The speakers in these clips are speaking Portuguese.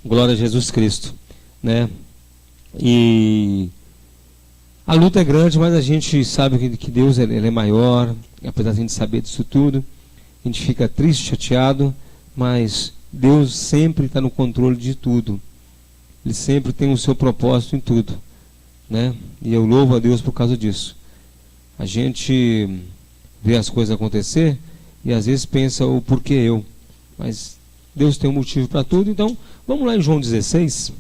Glória a Jesus Cristo, né? E a luta é grande, mas a gente sabe que Deus ele é maior, apesar de a gente saber disso tudo. A gente fica triste, chateado, mas Deus sempre está no controle de tudo. Ele sempre tem o seu propósito em tudo, né? E eu louvo a Deus por causa disso. A gente vê as coisas acontecer e às vezes pensa o porquê eu, mas Deus tem um motivo para tudo. Então vamos lá em João 16,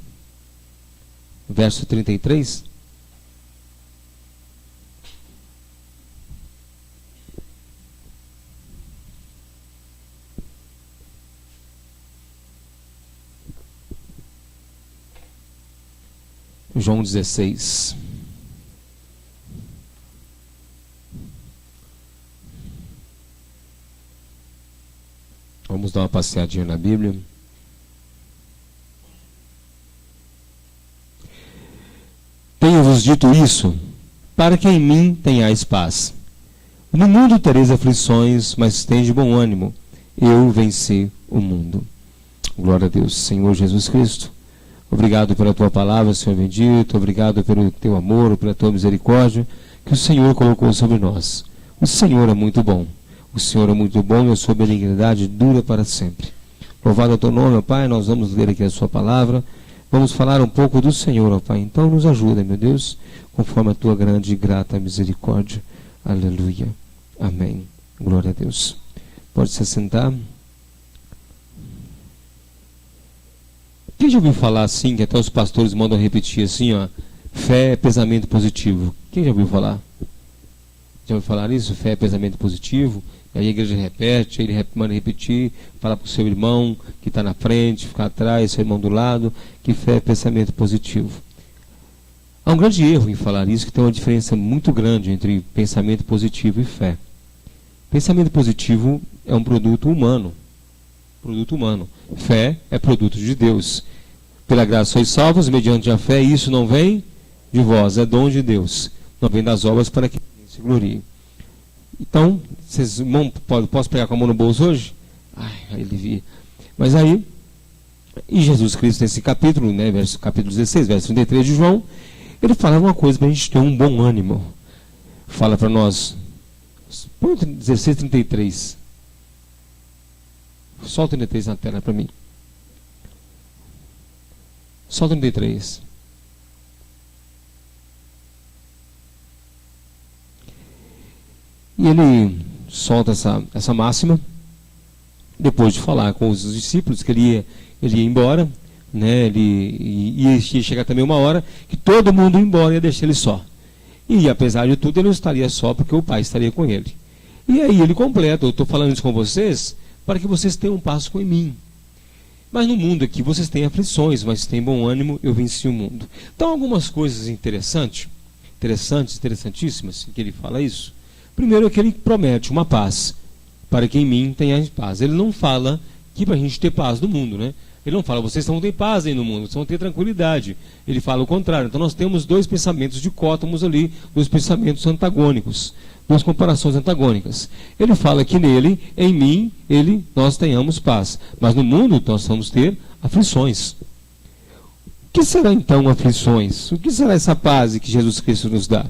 verso 33. João 16. Vamos dar uma passeadinha na Bíblia. Tenho-vos dito isso, para que em mim tenhais paz. No mundo tereis aflições, mas tende bom ânimo. Eu venci o mundo. Glória a Deus, Senhor Jesus Cristo. Obrigado pela tua palavra, Senhor bendito. Obrigado pelo teu amor, pela tua misericórdia que o Senhor colocou sobre nós. O Senhor é muito bom. O Senhor é muito bom e a sua benignidade dura para sempre. Louvado é o teu nome, ó Pai. Nós vamos ler aqui a sua palavra. Vamos falar um pouco do Senhor, ó Pai. Então nos ajuda, meu Deus, conforme a tua grande e grata misericórdia. Aleluia. Amém. Glória a Deus. Pode se sentar. Quem já ouviu falar assim, que até os pastores mandam repetir assim, ó, fé é pensamento positivo? Quem já ouviu falar? Já ouviu falar isso? Fé é pensamento positivo? E aí a igreja repete, ele manda repetir, fala para o seu irmão que está na frente, ficar atrás, seu irmão do lado, que fé é pensamento positivo. Há um grande erro em falar isso, que tem uma diferença muito grande entre pensamento positivo e fé. Pensamento positivo é um produto humano. Produto humano. Fé é produto de Deus. Pela graça sois salvos, mediante a fé, isso não vem de vós, é dom de Deus. Não vem das obras para que ninguém se glorie. Então, vocês posso pegar com a mão no bolso hoje? Ai, alivia. Mas aí, e Jesus Cristo, nesse capítulo, né, capítulo 16, verso 33 de João, ele fala uma coisa para a gente ter um bom ânimo. Fala para nós. Põe 16, 33. Só o 33 na tela para mim. Só o 33. E ele solta essa máxima, depois de falar com os discípulos que ele ia embora, né? Ele ia chegar também uma hora que todo mundo ia embora e ia deixar ele só. E apesar de tudo, ele não estaria só, porque o Pai estaria com ele. E aí ele completa: eu estou falando isso com vocês para que vocês tenham paz em mim. Mas no mundo aqui vocês têm aflições, mas têm bom ânimo, eu venci o mundo. Então algumas coisas interessantíssimas, que ele fala isso. Primeiro é que ele promete uma paz, para que em mim tenha paz. Ele não fala que para a gente ter paz no mundo, né? Ele não fala, vocês vão ter paz aí no mundo, vocês vão ter tranquilidade. Ele fala o contrário. Então nós temos dois pensamentos dicótomos ali, dois pensamentos antagônicos, duas comparações antagônicas. Ele fala que nele, em mim, nós tenhamos paz. Mas no mundo nós vamos ter aflições. O que será então aflições? O que será essa paz que Jesus Cristo nos dá?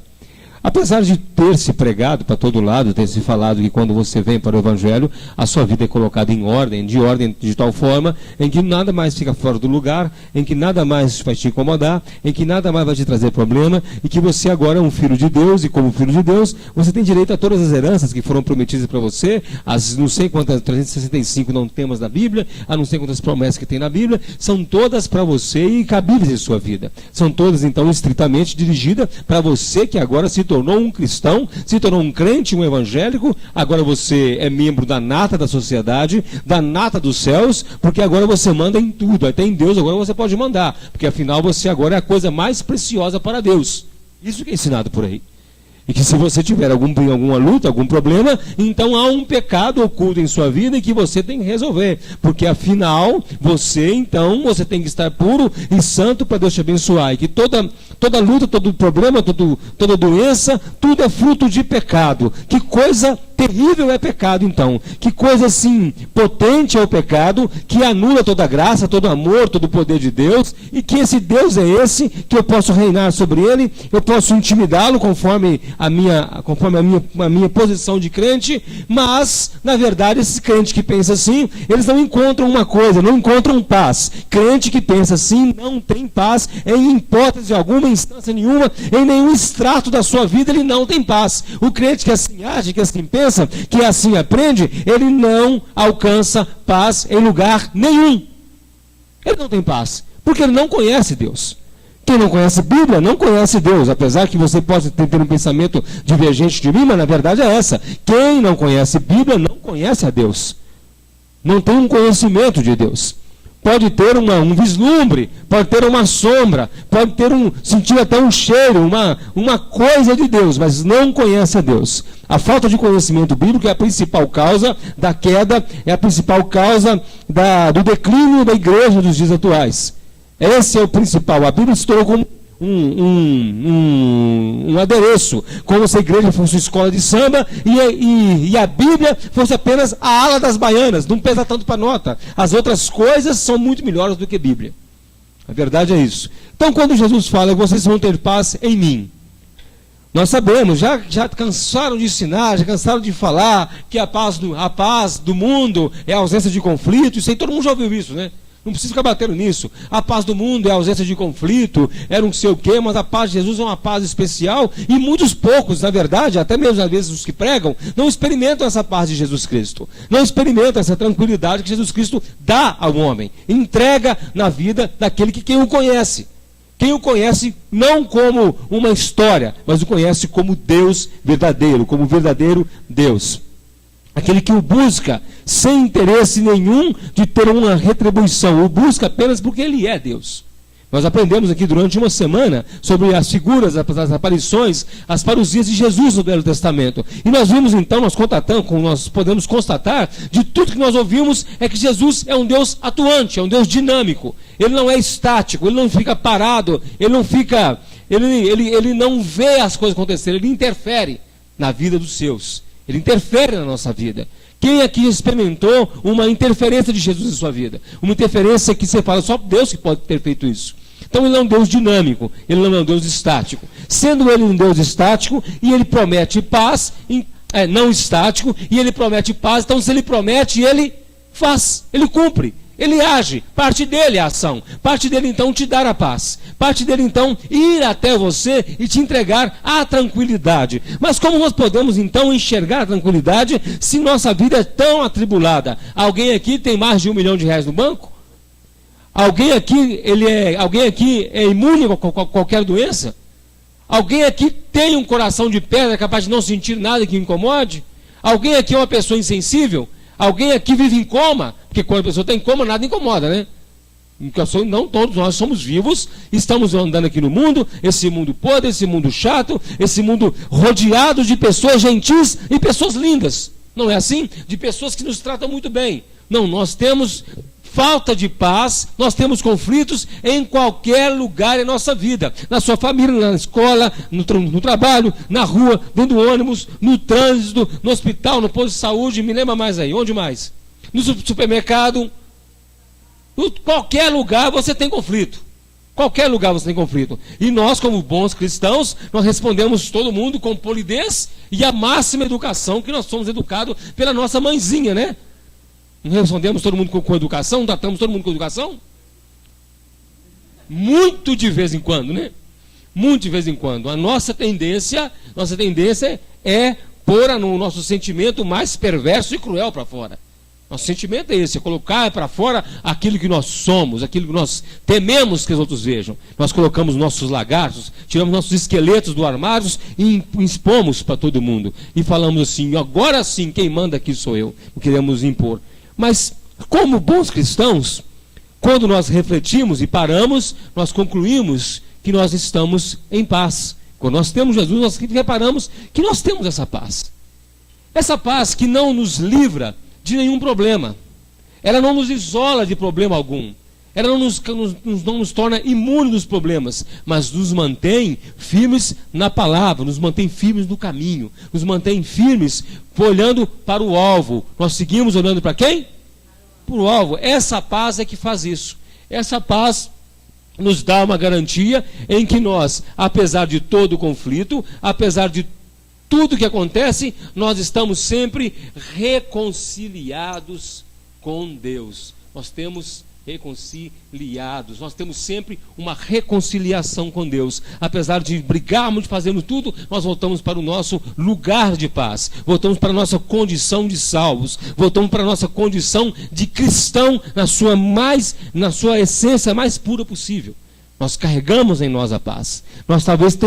Apesar de ter se pregado para todo lado, ter se falado que quando você vem para o Evangelho, a sua vida é colocada em ordem de tal forma, em que nada mais fica fora do lugar, em que nada mais vai te incomodar, em que nada mais vai te trazer problema, e que você agora é um filho de Deus, e como filho de Deus, você tem direito a todas as heranças que foram prometidas para você, as não sei quantas, 365 não temas da Bíblia, a não sei quantas promessas que tem na Bíblia, são todas para você e cabíveis em sua vida. São todas, então, estritamente dirigidas para você que agora se tornou um cristão, se tornou um crente, um evangélico, agora você é membro da nata da sociedade, da nata dos céus, porque agora você manda em tudo, até em Deus agora você pode mandar, porque afinal você agora é a coisa mais preciosa para Deus. Isso que é ensinado por aí. E que se você tiver alguma luta, algum problema, então há um pecado oculto em sua vida e que você tem que resolver. Porque afinal, você tem que estar puro e santo para Deus te abençoar. E que toda luta, todo problema, toda doença, tudo é fruto de pecado. Que coisa terrível é pecado, então. Que coisa assim potente é o pecado, que anula toda a graça, todo o amor, todo o poder de Deus, e que esse Deus é esse, que eu posso reinar sobre ele, eu posso intimidá-lo conforme a minha posição de crente, mas, na verdade, esse crente que pensa assim, eles não encontram uma coisa, não encontram paz. Crente que pensa assim não tem paz em hipótese alguma, em instância nenhuma, em nenhum extrato da sua vida ele não tem paz. O crente que assim age, que assim pensa, que assim aprende, ele não alcança paz em lugar nenhum. Ele não tem paz, porque ele não conhece Deus. Quem não conhece Bíblia não conhece Deus, apesar que você possa ter um pensamento divergente de mim, mas na verdade é essa. Quem não conhece Bíblia não conhece a Deus. Não tem um conhecimento de Deus. Pode ter um vislumbre, pode ter uma sombra, pode ter sentir até um cheiro, uma coisa de Deus, mas não conhece a Deus. A falta de conhecimento bíblico é a principal causa da queda, é a principal causa do declínio da igreja dos dias atuais. Esse é o principal. A Bíblia se tornou como um adereço, como se a igreja fosse uma escola de samba e a Bíblia fosse apenas a ala das baianas, não pesa tanto para nota. As outras coisas são muito melhores do que a Bíblia. A verdade é isso. Então, quando Jesus fala, vocês vão ter paz em mim, nós sabemos, já cansaram de ensinar, já cansaram de falar que a paz do mundo é a ausência de conflito. Isso aí todo mundo já ouviu isso, né? Não precisa ficar batendo nisso. A paz do mundo é a ausência de conflito, é não sei o quê, mas a paz de Jesus é uma paz especial. E muitos poucos, na verdade, até mesmo às vezes os que pregam, não experimentam essa paz de Jesus Cristo. Não experimentam essa tranquilidade que Jesus Cristo dá ao homem. Entrega na vida daquele que quem o conhece. Quem o conhece não como uma história, mas o conhece como Deus verdadeiro, como verdadeiro Deus. Aquele que o busca sem interesse nenhum de ter uma retribuição, o busca apenas porque ele é Deus. Nós aprendemos aqui durante uma semana sobre as figuras, as aparições, as parousias de Jesus no Velho Testamento. E nós vimos então, nós podemos constatar, de tudo que nós ouvimos, é que Jesus é um Deus atuante, é um Deus dinâmico. Ele não é estático, ele não fica parado, ele não vê as coisas acontecerem, ele interfere na vida dos seus. Ele interfere na nossa vida. Quem aqui experimentou uma interferência de Jesus em sua vida? Uma interferência que você fala, só Deus que pode ter feito isso. Então ele é um Deus dinâmico, ele não é um Deus estático. Sendo ele um Deus estático, e ele promete paz, não estático, e ele promete paz, então se ele promete, ele faz, ele cumpre. Ele age, parte dele é a ação, parte dele então te dar a paz, parte dele então ir até você e te entregar a tranquilidade. Mas como nós podemos então enxergar a tranquilidade se nossa vida é tão atribulada? Alguém aqui tem mais de R$1 milhão no banco? Alguém aqui é imune a qualquer doença? Alguém aqui tem um coração de pedra capaz de não sentir nada que incomode? Alguém aqui é uma pessoa insensível? Alguém aqui vive em coma? Porque quando a pessoa está em coma, nada incomoda, né? Não todos nós somos vivos, estamos andando aqui no mundo, esse mundo podre, esse mundo chato, esse mundo rodeado de pessoas gentis e pessoas lindas. Não é assim? De pessoas que nos tratam muito bem. Não, nós temos falta de paz, nós temos conflitos em qualquer lugar em nossa vida. Na sua família, na escola, no trabalho, na rua, dentro do ônibus, no trânsito, no hospital, no posto de saúde, me lembra mais aí, onde mais? No supermercado, qualquer lugar você tem conflito. Qualquer lugar você tem conflito. E nós, como bons cristãos, nós respondemos todo mundo com polidez e a máxima educação, que nós somos educados pela nossa mãezinha, né? Não respondemos todo mundo com educação? Não tratamos todo mundo com educação? Muito de vez em quando, né? Muito de vez em quando. A nossa tendência é pôr no nosso sentimento mais perverso e cruel para fora. Nosso sentimento é esse, é colocar para fora aquilo que nós somos, aquilo que nós tememos que os outros vejam. Nós colocamos nossos lagartos, tiramos nossos esqueletos do armário e expomos para todo mundo. E falamos assim, agora sim, quem manda aqui sou eu. Não queremos impor. Mas, como bons cristãos, quando nós refletimos e paramos, nós concluímos que nós estamos em paz. Quando nós temos Jesus, nós reparamos que nós temos essa paz. Essa paz que não nos livra de nenhum problema. Ela não nos isola de problema algum. ela não nos torna imunes dos problemas, mas nos mantém firmes na palavra, nos mantém firmes no caminho, nos mantém firmes olhando para o alvo. Nós seguimos olhando para quem? Para o alvo. Essa paz é que faz isso. Essa paz nos dá uma garantia em que nós, apesar de todo o conflito, apesar de tudo que acontece, nós estamos sempre reconciliados com Deus. Nós temos reconciliados, nós temos sempre uma reconciliação com Deus. Apesar de brigarmos, de fazermos tudo, nós voltamos para o nosso lugar de paz, voltamos para a nossa condição de salvos, voltamos para a nossa condição de cristão na sua essência mais pura possível. Nós carregamos em nós a paz. Nós às vezes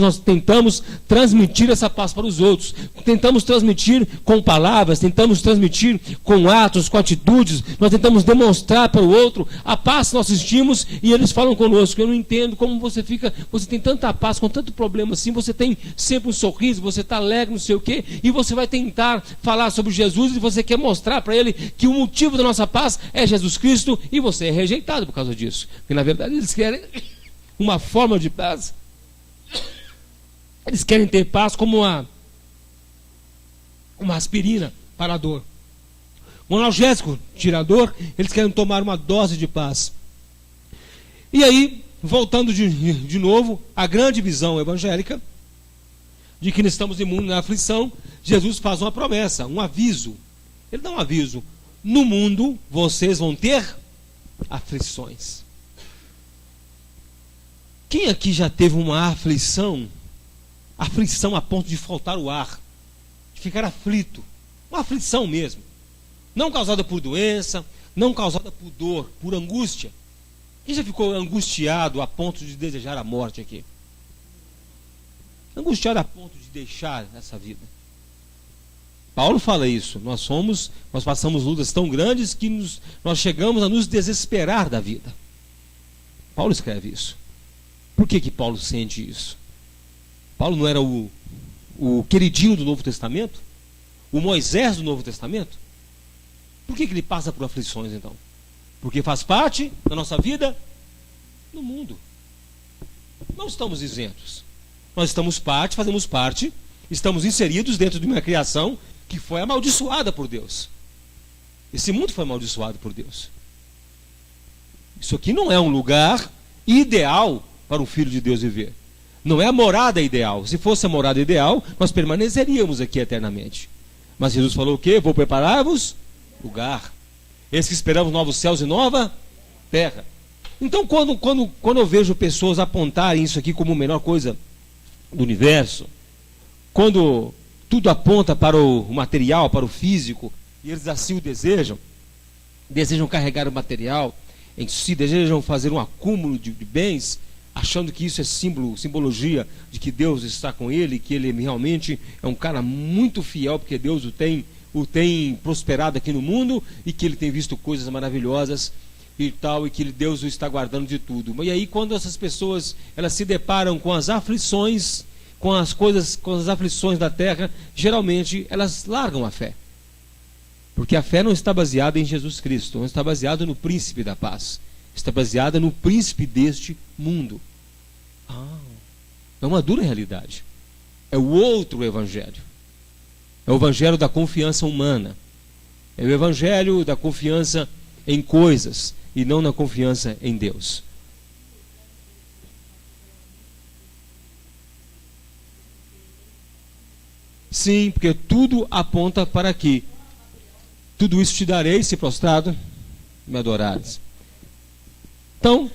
nós tentamos transmitir essa paz para os outros. Tentamos transmitir com palavras, tentamos transmitir com atos, com atitudes. Nós tentamos demonstrar para o outro a paz que nós sentimos e eles falam conosco: eu não entendo como você tem tanta paz com tanto problema assim, você tem sempre um sorriso, você está alegre, não sei o quê, e você vai tentar falar sobre Jesus e você quer mostrar para ele que o motivo da nossa paz é Jesus Cristo e você é rejeitado por causa disso. Porque na verdade eles querem uma forma de paz. Eles querem ter paz como uma aspirina para a dor, um analgésico tira a dor. Eles querem tomar uma dose de paz. E aí, voltando de novo à grande visão evangélica de que estamos imunes na aflição, Jesus faz uma promessa, um aviso. Ele dá um aviso: no mundo vocês vão ter aflições. Quem aqui já teve uma aflição a ponto de faltar o ar, de ficar aflito, uma aflição mesmo, não causada por doença, não causada por dor, por angústia? Quem já ficou angustiado a ponto de desejar a morte aqui? Angustiado a ponto de deixar essa vida? Paulo fala isso. Nós passamos lutas tão grandes que nós chegamos a nos desesperar da vida. Paulo escreve isso. Por que Paulo sente isso? Paulo não era o queridinho do Novo Testamento? O Moisés do Novo Testamento? Por que ele passa por aflições então? Porque faz parte da nossa vida no mundo. Não estamos isentos. Nós fazemos parte, estamos inseridos dentro de uma criação que foi amaldiçoada por Deus. Esse mundo foi amaldiçoado por Deus. Isso aqui não é um lugar ideal para um filho de Deus viver. Não é a morada ideal. Se fosse a morada ideal, nós permaneceríamos aqui eternamente. Mas Jesus falou o quê? Vou preparar-vos lugar. Eis que esperamos novos céus e nova terra. Então, quando eu vejo pessoas apontarem isso aqui como a melhor coisa do universo, quando tudo aponta para o material, para o físico, e eles assim o desejam carregar o material em si, desejam fazer um acúmulo de bens, achando que isso é simbologia de que Deus está com ele, que ele realmente é um cara muito fiel, porque Deus o tem prosperado aqui no mundo, e que ele tem visto coisas maravilhosas e tal, e que Deus o está guardando de tudo. E aí, quando essas pessoas elas se deparam com as aflições, com as aflições da terra, geralmente elas largam a fé. Porque a fé não está baseada em Jesus Cristo, não está baseada no príncipe da paz, está baseada no príncipe deste mundo. É uma dura realidade. É o outro evangelho. É o evangelho da confiança humana. É o evangelho da confiança em coisas e não na confiança em Deus. Sim, porque tudo aponta para aqui. Tudo isso te darei se prostrado me adorares. Então,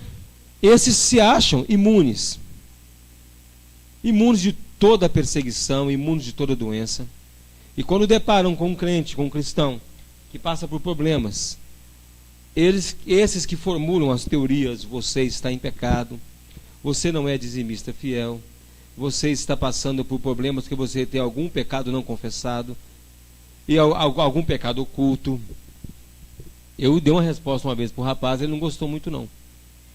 esses se acham imunes. Imunes de toda perseguição, imunes de toda doença. E quando deparam com um crente, com um cristão, que passa por problemas, esses que formulam as teorias: você está em pecado, você não é dizimista fiel, você está passando por problemas que você tem algum pecado não confessado, e algum pecado oculto. Eu dei uma resposta uma vez para o rapaz, ele não gostou muito não,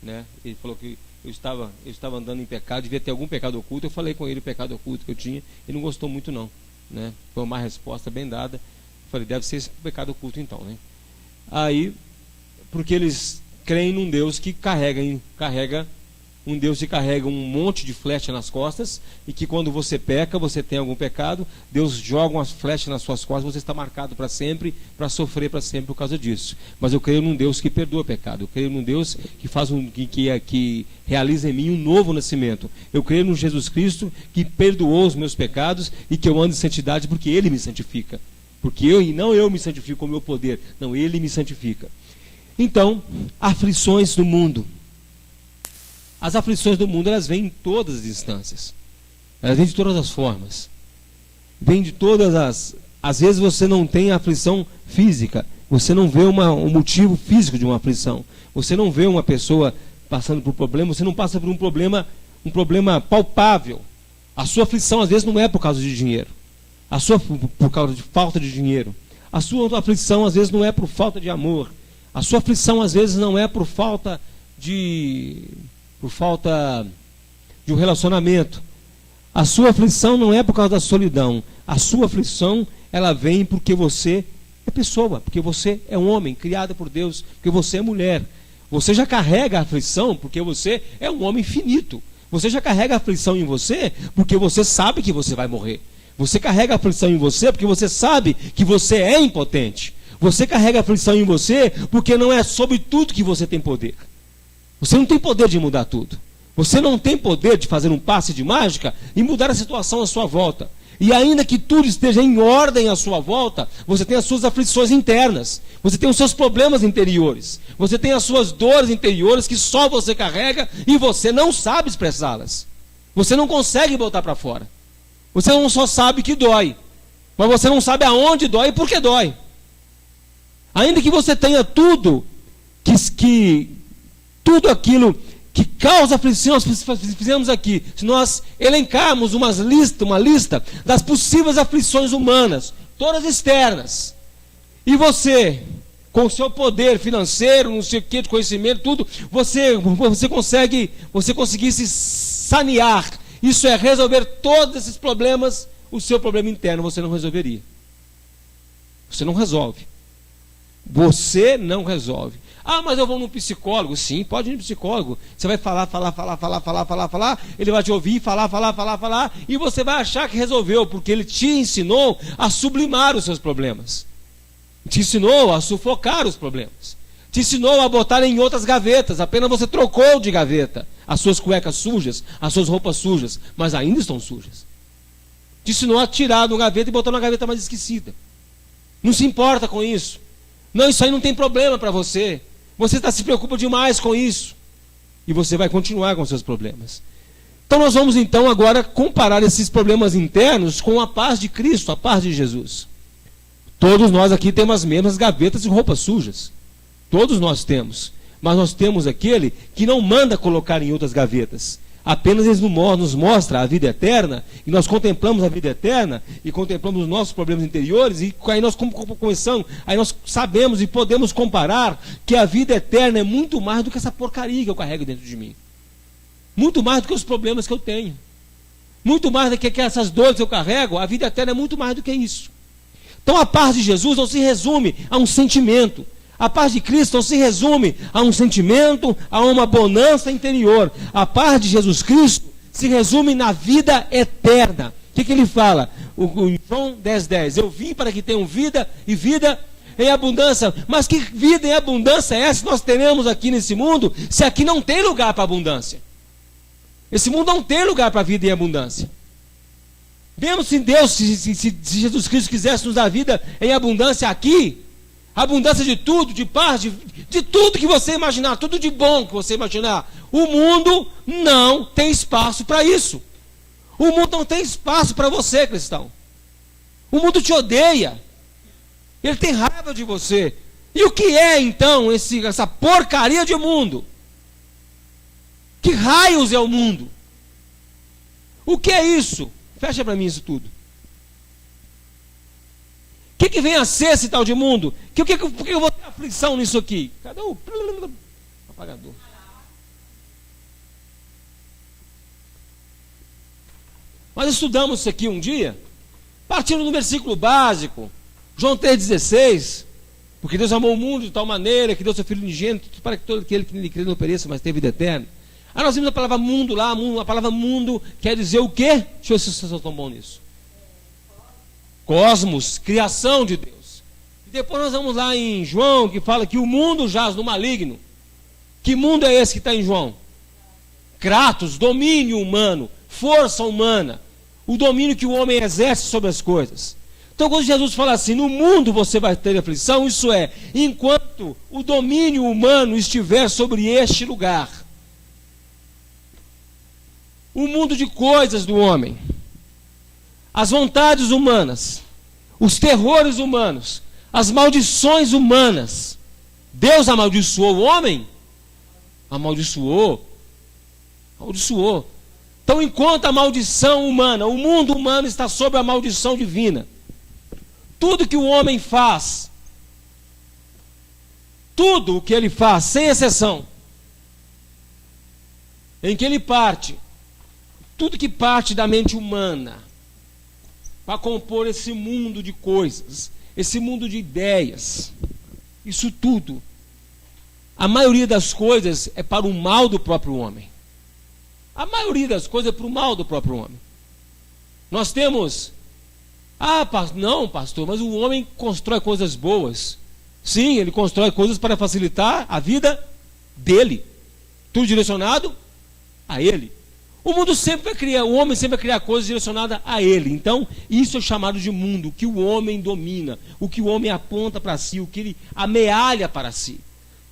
né? Ele falou que eu estava andando em pecado, devia ter algum pecado oculto. Eu falei com ele o pecado oculto que eu tinha, ele não gostou muito não, né? Foi uma resposta bem dada. Eu falei: deve ser esse pecado oculto então, né? Aí, porque eles creem num Deus que carrega um Deus que carrega um monte de flecha nas costas, e que quando você peca, você tem algum pecado, Deus joga umas flechas nas suas costas, você está marcado para sempre, para sofrer para sempre por causa disso. Mas eu creio num Deus que perdoa o pecado, eu creio num Deus que que realiza em mim um novo nascimento. Eu creio no Jesus Cristo que perdoou os meus pecados e que eu ando em santidade porque Ele me santifica. Porque não eu me santifico com o meu poder, não, Ele me santifica. Então, aflições do mundo. As aflições do mundo, elas vêm em todas as instâncias. Elas vêm de todas as formas. Vêm de todas as... Às vezes você não tem aflição física. Você não vê um motivo físico de uma aflição. Você não vê uma pessoa passando por problema. Você não passa por um problema palpável. A sua aflição, às vezes, não é por causa de dinheiro. Por causa de falta de dinheiro. A sua aflição, às vezes, não é por falta de amor. A sua aflição, às vezes, não é por falta de um relacionamento. A sua aflição não é por causa da solidão. A sua aflição, ela vem porque você é pessoa, porque você é um homem criado por Deus, porque você é mulher. Você já carrega a aflição porque você é um homem finito. Você já carrega a aflição em você porque você sabe que você vai morrer. Você carrega a aflição em você porque você sabe que você é impotente. Você carrega a aflição em você porque não é sobre tudo que você tem poder. Você não tem poder de mudar tudo. Você não tem poder de fazer um passe de mágica e mudar a situação à sua volta. E ainda que tudo esteja em ordem à sua volta, você tem as suas aflições internas. Você tem os seus problemas interiores. Você tem as suas dores interiores que só você carrega e você não sabe expressá-las. Você não consegue botar para fora. Você não só sabe que dói, mas você não sabe aonde dói e por que dói. Ainda que você tenha tudo tudo aquilo que causa aflição, nós fizemos aqui, se nós elencarmos uma lista das possíveis aflições humanas, todas externas, e você, com o seu poder financeiro, não sei o que, de conhecimento, tudo, você conseguisse sanear, isso é, resolver todos esses problemas, o seu problema interno você não resolveria. Você não resolve. Você não resolve. Ah, mas eu vou num psicólogo. Sim, pode ir no psicólogo. Você vai falar, ele vai te ouvir, falar, e você vai achar que resolveu, porque ele te ensinou a sublimar os seus problemas. Te ensinou a sufocar os problemas. Te ensinou a botar em outras gavetas. Apenas você trocou de gaveta as suas cuecas sujas, as suas roupas sujas, mas ainda estão sujas. Te ensinou a tirar de uma gaveta e botar numa gaveta mais esquecida. Não se importa com isso. Não, isso aí não tem problema para você. Você se preocupa demais com isso. E você vai continuar com seus problemas. Então nós vamos então agora comparar esses problemas internos com a paz de Cristo, a paz de Jesus. Todos nós aqui temos as mesmas gavetas de roupas sujas. Todos nós temos. Mas nós temos aquele que não manda colocar em outras gavetas. Apenas ele nos mostra a vida eterna, e nós contemplamos a vida eterna, e contemplamos os nossos problemas interiores, e aí nós começamos, aí nós sabemos e podemos comparar que a vida eterna é muito mais do que essa porcaria que eu carrego dentro de mim. Muito mais do que os problemas que eu tenho. Muito mais do que essas dores que eu carrego, a vida eterna é muito mais do que isso. Então a paz de Jesus não se resume a um sentimento. A paz de Cristo não se resume a um sentimento, a uma bonança interior. A paz de Jesus Cristo se resume na vida eterna. O que ele fala? Em João 10:10. Eu vim para que tenham vida e vida em abundância. Mas que vida em abundância é essa que nós teremos aqui nesse mundo, se aqui não tem lugar para abundância? Esse mundo não tem lugar para vida em abundância. Mesmo se Deus, se Jesus Cristo quisesse nos dar vida em abundância aqui, abundância de tudo, de paz, de tudo que você imaginar, tudo de bom que você imaginar. O mundo não tem espaço para isso. O mundo não tem espaço para você, cristão. O mundo te odeia. Ele tem raiva de você. E o que é então essa porcaria de mundo? Que raios é o mundo? O que é isso? Fecha para mim isso tudo. O que vem a ser esse tal de mundo? Por que eu vou ter aflição nisso aqui? Cadê o apagador? Nós estudamos isso aqui um dia, partindo do versículo básico, João 3,16. Porque Deus amou o mundo de tal maneira que deu seu Filho unigênito para que todo aquele que nele crê não pereça, mas tenha vida eterna. Aí nós vimos a palavra mundo lá, a palavra mundo quer dizer o quê? Deixa eu ver se vocês estão bons nisso. Cosmos, criação de Deus. E depois nós vamos lá em João, que fala que o mundo jaz no maligno. Que mundo é esse que está em João? Kratos, domínio humano, força humana. O domínio que o homem exerce sobre as coisas. Então quando Jesus fala assim, no mundo você vai ter aflição, isso é, enquanto o domínio humano estiver sobre este lugar. O mundo de coisas do homem, as vontades humanas, os terrores humanos, as maldições humanas. Deus amaldiçoou o homem? Amaldiçoou. Então, enquanto a maldição humana, o mundo humano está sob a maldição divina, tudo que o homem faz, tudo o que ele faz, sem exceção, em que ele parte, tudo que parte da mente humana, para compor esse mundo de coisas, esse mundo de ideias, isso tudo, a maioria das coisas é para o mal do próprio homem. A maioria das coisas é para o mal do próprio homem. Nós temos, não, pastor, mas o homem constrói coisas boas. Sim, ele constrói coisas para facilitar a vida dele. Tudo direcionado a ele. O mundo sempre vai criar, o homem sempre vai criar coisas direcionadas a ele. Então, isso é chamado de mundo, o que o homem domina, o que o homem aponta para si, o que ele amealha para si.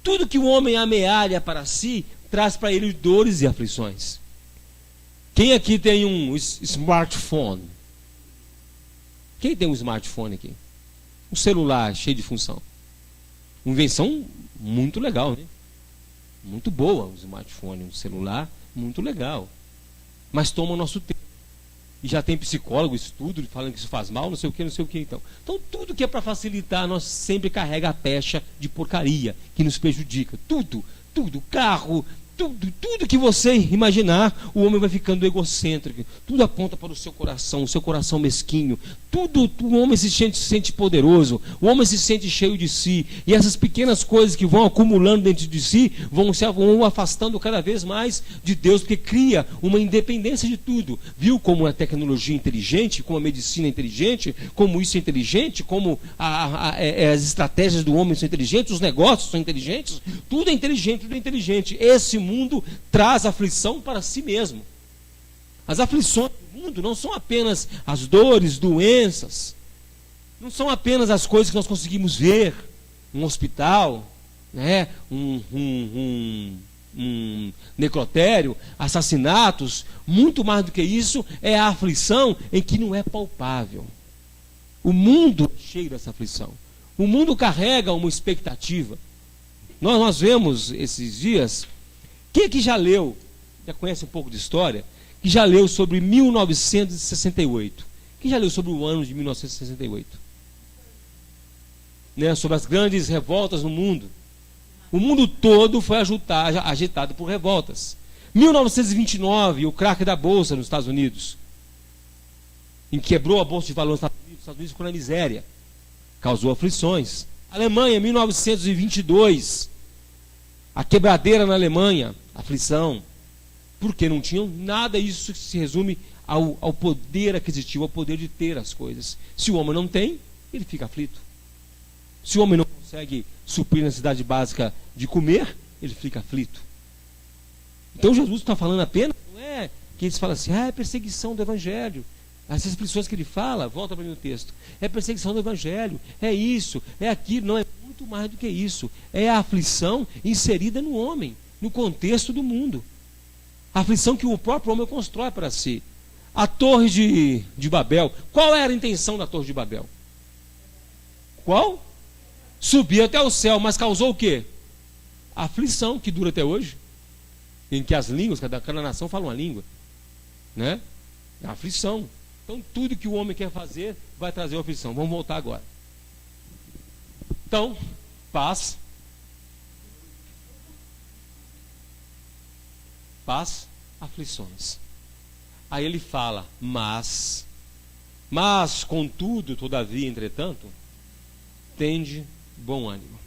Tudo que o homem amealha para si, traz para ele dores e aflições. Quem aqui tem um smartphone? Quem tem um smartphone aqui? Um celular cheio de função. Uma invenção muito legal, né? Muito boa um smartphone, um celular muito legal. Mas toma o nosso tempo. E já tem psicólogo, estudo, falando que isso faz mal, não sei o que então. Então tudo que é para facilitar, nós sempre carrega a pecha de porcaria, que nos prejudica. Tudo, carro, tudo que você imaginar, o homem vai ficando egocêntrico. Tudo aponta para o seu coração mesquinho. Tudo, o homem se sente poderoso, o homem se sente cheio de si. E essas pequenas coisas que vão acumulando dentro de si, vão afastando cada vez mais de Deus, porque cria uma independência de tudo. Viu como a tecnologia é inteligente, como a medicina é inteligente, como isso é inteligente, como as estratégias do homem são inteligentes, os negócios são inteligentes, tudo é inteligente, tudo é inteligente. Esse mundo traz aflição para si mesmo. As aflições do mundo não são apenas as dores, doenças, não são apenas as coisas que nós conseguimos ver, um hospital, né? um necrotério, assassinatos. Muito mais do que isso é a aflição em que não é palpável. O mundo é cheio dessa aflição. O mundo carrega uma expectativa. Nós vemos esses dias. Quem aqui já leu, já conhece um pouco de história, que já leu sobre 1968? Quem já leu sobre o ano de 1968? Né, sobre as grandes revoltas no mundo. O mundo todo foi agitado por revoltas. 1929, o craque da Bolsa nos Estados Unidos, em que quebrou a Bolsa de Valores nos Estados Unidos ficou na miséria. Causou aflições. Alemanha, 1922, a quebradeira na Alemanha, aflição, porque não tinham nada. Isso se resume ao poder aquisitivo, ao poder de ter as coisas. Se o homem não tem, ele fica aflito. Se o homem não consegue suprir a necessidade básica de comer, ele fica aflito. Então Jesus está falando apenas, não é que eles falam assim, é perseguição do evangelho. As expressões que ele fala, volta para mim no texto, é perseguição do evangelho, é isso, é aquilo. Não, é muito mais do que isso. É a aflição inserida no homem, no contexto do mundo. A aflição que o próprio homem constrói para si. A Torre de Babel. Qual era a intenção da Torre de Babel? Qual? Subir até o céu, mas causou o quê? A aflição que dura até hoje. Em que as línguas, cada nação fala uma língua. Né? É a aflição. Então tudo que o homem quer fazer vai trazer aflição. Vamos voltar agora. Então, paz, aflições. Aí ele fala, mas contudo, todavia, entretanto, tende Bom ânimo.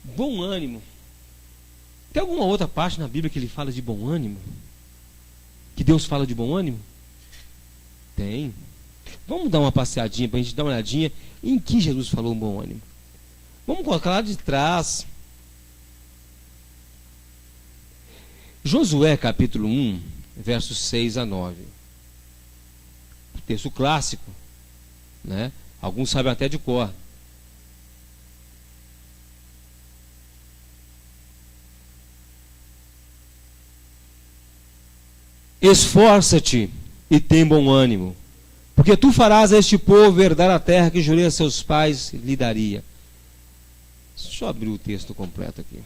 Bom ânimo. Tem alguma outra parte na Bíblia que ele fala de bom ânimo? Que Deus fala de bom ânimo? Tem. Vamos dar uma passeadinha para a gente dar uma olhadinha em que Jesus falou bom ânimo. Vamos colocar lá de trás. Josué capítulo 1, versos 6 a 9. Texto clássico, né? Alguns sabem até de cor. Esforça-te e tem bom ânimo, porque tu farás a este povo herdar a terra que jurei a seus pais lhe daria. Deixa eu abrir o texto completo aqui.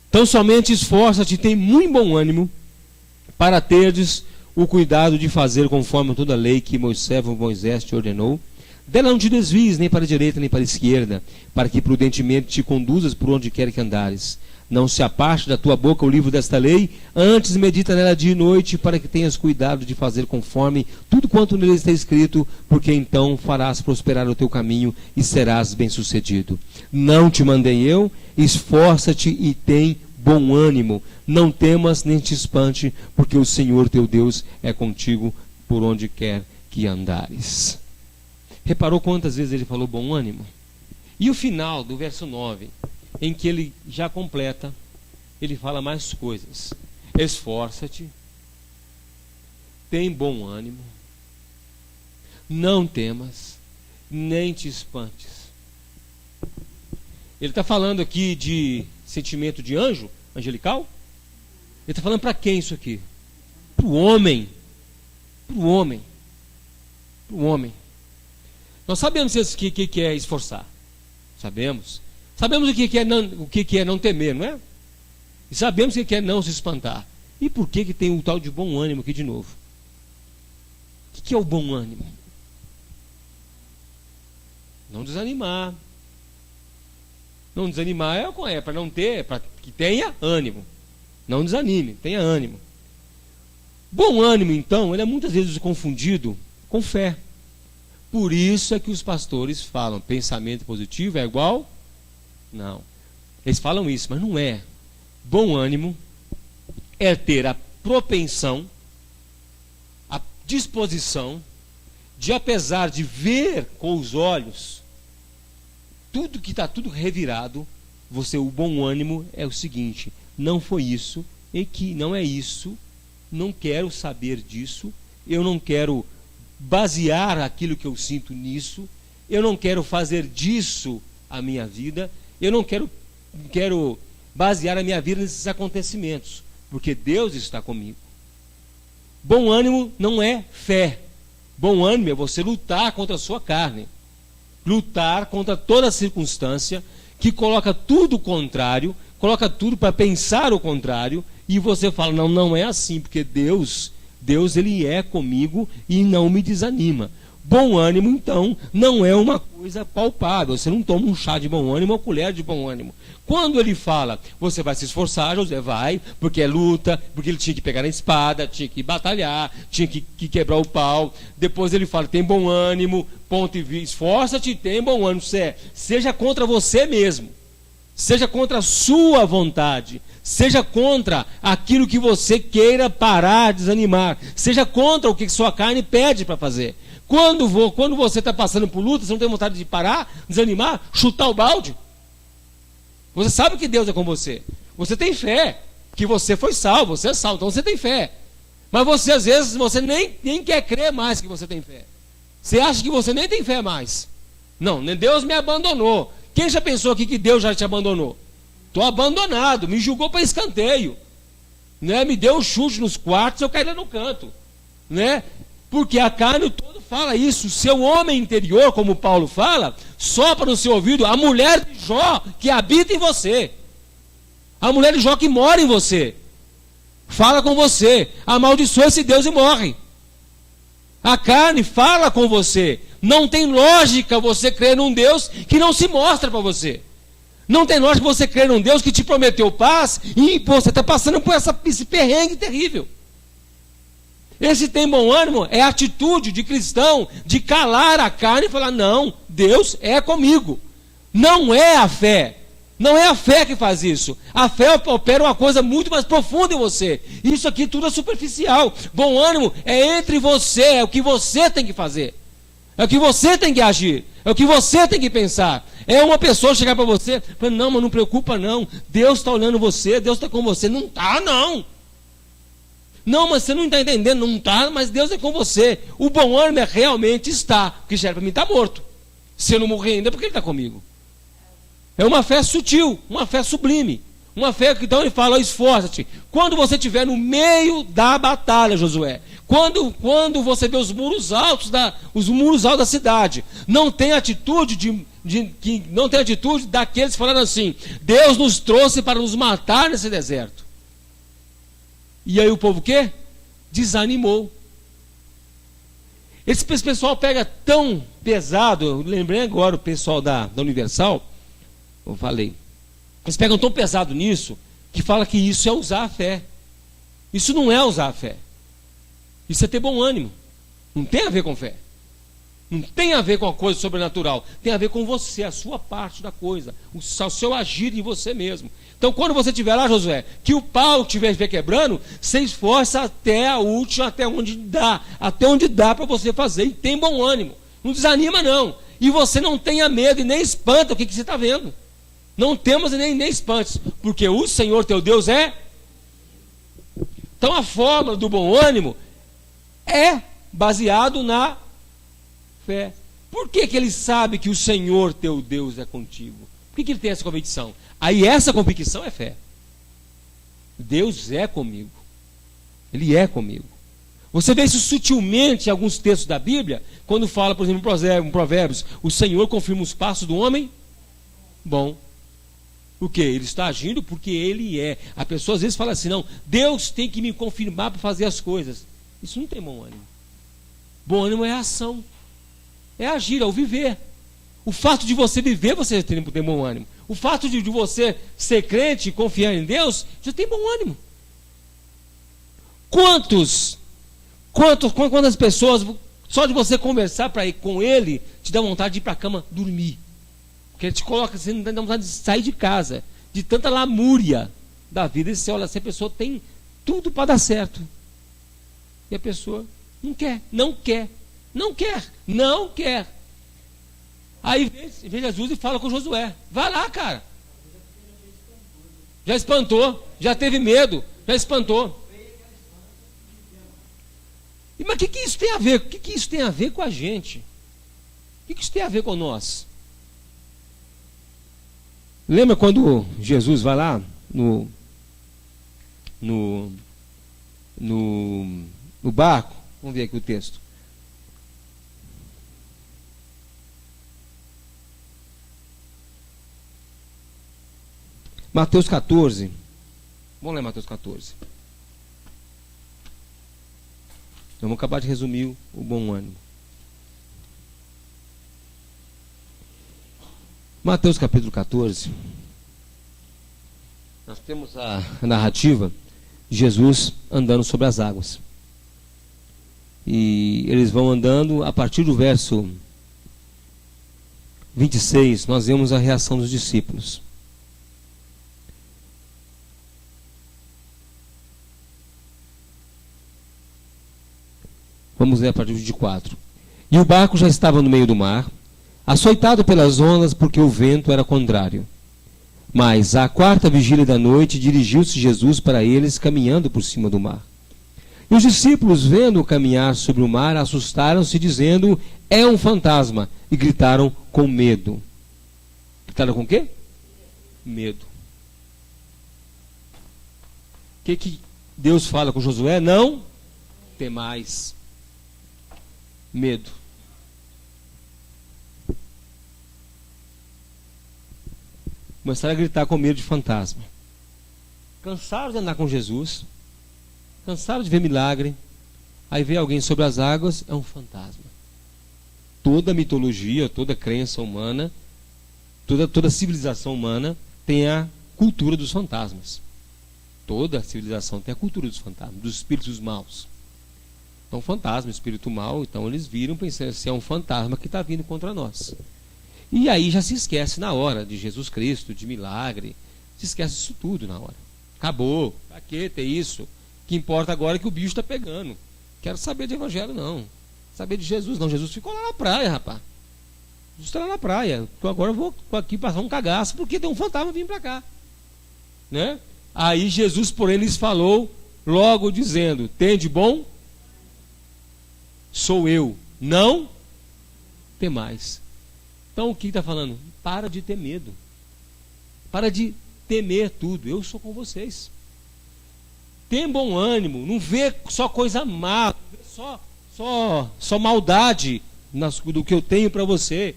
Então somente esforça-te e tem muito bom ânimo, para teres o cuidado de fazer conforme toda a lei que Moisés te ordenou. Dela não te desvies nem para a direita nem para a esquerda, para que prudentemente te conduzas por onde quer que andares. Não se aparte da tua boca o livro desta lei, antes medita nela dia e noite, para que tenhas cuidado de fazer conforme tudo quanto nele está escrito, porque então farás prosperar o teu caminho e serás bem-sucedido. Não te mandei eu? Esforça-te e tem bom ânimo, não temas nem te espante, porque o Senhor teu Deus é contigo por onde quer que andares. Reparou quantas vezes ele falou bom ânimo? E o final do verso 9, em que ele já completa, ele fala mais coisas. Esforça-te, tem bom ânimo, não temas, nem te espantes. Ele está falando aqui de sentimento de anjo, angelical. Ele está falando para quem isso aqui? Para o homem. Para o homem. Para o homem. Nós sabemos o que é esforçar. Sabemos. Sabemos o que é não temer, não é? E sabemos o que é não se espantar. E por que tem um tal de bom ânimo aqui de novo? O que é o bom ânimo? Não desanimar. Não desanimar é para não ter, para que tenha ânimo. Não desanime, tenha ânimo. Bom ânimo, então, ele é muitas vezes confundido com fé. Por isso é que os pastores falam, pensamento positivo é igual? Não. Eles falam isso, mas não é. Bom ânimo é ter a propensão, a disposição de, apesar de ver com os olhos tudo que está tudo revirado, o bom ânimo é o seguinte: não foi isso, e que não é isso, não quero saber disso, eu não quero basear aquilo que eu sinto nisso, eu não quero fazer disso a minha vida, eu não quero basear a minha vida nesses acontecimentos, porque Deus está comigo. Bom ânimo não é fé. Bom ânimo é você lutar contra a sua carne, lutar contra toda circunstância que coloca tudo contrário, coloca tudo para pensar o contrário, e você fala, não é assim, porque Deus ele é comigo e não me desanima. Bom ânimo, então, não é uma coisa palpável. Você não toma um chá de bom ânimo ou colher de bom ânimo. Quando ele fala, você vai se esforçar, José vai, porque é luta, porque ele tinha que pegar a espada, tinha que batalhar, tinha que quebrar o pau. Depois ele fala, tem bom ânimo, ponto e vírgula, esforça-te, tem bom ânimo. Seja contra você mesmo, seja contra a sua vontade, seja contra aquilo que você queira parar, desanimar, seja contra o que sua carne pede para fazer. Quando você está passando por luta, você não tem vontade de parar, desanimar, chutar o balde? Você sabe que Deus é com você. Você tem fé que você foi salvo, você é salvo, então você tem fé. Mas você, às vezes, você nem quer crer mais que você tem fé. Você acha que você nem tem fé mais. Não, Deus me abandonou. Quem já pensou aqui que Deus já te abandonou? Estou abandonado, me julgou para escanteio. Né? Me deu um chute nos quartos, eu caí lá no canto. Né? Porque a carne toda fala isso. Seu homem interior, como Paulo fala, sopra no seu ouvido a mulher de Jó que habita em você. A mulher de Jó que mora em você. Fala com você. Amaldiçoa esse Deus e morre. A carne fala com você. Não tem lógica você crer num Deus que não se mostra para você. Não tem lógica você crer num Deus que te prometeu paz e você está passando por esse perrengue terrível. Esse tem bom ânimo é a atitude de cristão de calar a carne e falar: não, Deus é comigo. Não é a fé. Não é a fé que faz isso. A fé opera uma coisa muito mais profunda em você. Isso aqui tudo é superficial. Bom ânimo é entre você, é o que você tem que fazer. É o que você tem que agir. É o que você tem que pensar. É uma pessoa chegar para você e falar: não, mas não preocupa não. Deus está olhando você, Deus está com você. Não está, não. Não, mas você não está entendendo. Não está, mas Deus é com você. O bom ânimo é realmente está. Porque já era para mim estar morto. Se eu não morrer ainda, é porque Ele está comigo. É uma fé sutil, uma fé sublime. Uma fé que então ele fala: esforça-te. Quando você estiver no meio da batalha, Josué, quando você vê os muros altos da cidade, não tem atitude não tem atitude daqueles que falaram assim: Deus nos trouxe para nos matar nesse deserto. E aí o povo o quê? Desanimou. Esse pessoal pega tão pesado. Eu lembrei agora o pessoal da Universal. Eu falei, eles pegam tão pesado nisso, que fala que isso é usar a fé. Isso não é usar a fé. Isso é ter bom ânimo. Não tem a ver com fé. Não tem a ver com a coisa sobrenatural. Tem a ver com você, a sua parte da coisa. O seu agir em você mesmo. Então quando você estiver lá, Josué, que o pau estiver quebrando, você esforça até a última, até onde dá para você fazer. E tem bom ânimo. Não desanima não. E você não tenha medo e nem espanta o que você está vendo. Não temos e nem espantes, porque o Senhor teu Deus é. Então a fórmula do bom ânimo é baseado na fé. Por que ele sabe que o Senhor teu Deus é contigo? Por que ele tem essa convicção? Aí essa convicção é fé. Deus é comigo. Ele é comigo. Você vê isso sutilmente em alguns textos da Bíblia, quando fala, por exemplo, em Provérbios: o Senhor confirma os passos do homem bom. O que? Ele está agindo porque Ele é. A pessoa às vezes fala assim: não, Deus tem que me confirmar para fazer as coisas. Isso não tem bom ânimo. Bom ânimo é a ação. É agir, é o viver. O fato de você viver, você tem bom ânimo. O fato de você ser crente e confiar em Deus, já tem bom ânimo. Quantas pessoas, só de você conversar com Ele, te dá vontade de ir para a cama dormir? Porque ele te coloca assim, não dá vontade de sair de casa, de tanta lamúria da vida. E você olha assim, a pessoa tem tudo para dar certo. E a pessoa não quer. Aí vem Jesus e fala com Josué: vai lá, cara. Já espantou, já teve medo, já espantou. Mas o que isso tem a ver? O que isso tem a ver com a gente? O que isso tem a ver com nós? Lembra quando Jesus vai lá no barco? Vamos ver aqui o texto. Mateus 14. Vamos ler Mateus 14. Vamos acabar de resumir o bom ânimo. Mateus capítulo 14. Nós temos a narrativa de Jesus andando sobre as águas. E eles vão andando, a partir do verso 26, nós vemos a reação dos discípulos. Vamos ler a partir de 4. E o barco já estava no meio do mar, açoitado pelas ondas, porque o vento era contrário. Mas, à quarta vigília da noite, dirigiu-se Jesus para eles, caminhando por cima do mar. E os discípulos, vendo-o caminhar sobre o mar, assustaram-se, dizendo: é um fantasma, e gritaram com medo. Gritaram com o quê? Medo. O que Deus fala com Josué? Não temais. Medo. Começaram a gritar com medo de fantasma. Cansaram de andar com Jesus, cansaram de ver milagre. Aí vê alguém sobre as águas, é um fantasma. Toda mitologia, toda crença humana Toda civilização humana tem a cultura dos fantasmas. Toda civilização tem a cultura dos fantasmas, dos espíritos maus. Então, fantasma, espírito mau, então eles viram pensando se é um fantasma que está vindo contra nós. E aí já se esquece na hora de Jesus Cristo, de milagre, se esquece disso tudo na hora. Acabou, pra que ter isso? O que importa agora é que o bicho está pegando. Quero saber de evangelho não, saber de Jesus não. Jesus ficou lá na praia, rapaz. Jesus está lá na praia. Então agora eu vou aqui passar um cagaço porque tem um fantasma vindo para cá, né? Aí Jesus, porém, lhes falou logo dizendo: tem de bom? Sou eu, não temais. Então o que está falando? Para de ter medo. Para de temer tudo. Eu sou com vocês. Tem bom ânimo. Não vê só coisa má. Não vê só maldade do que eu tenho para você.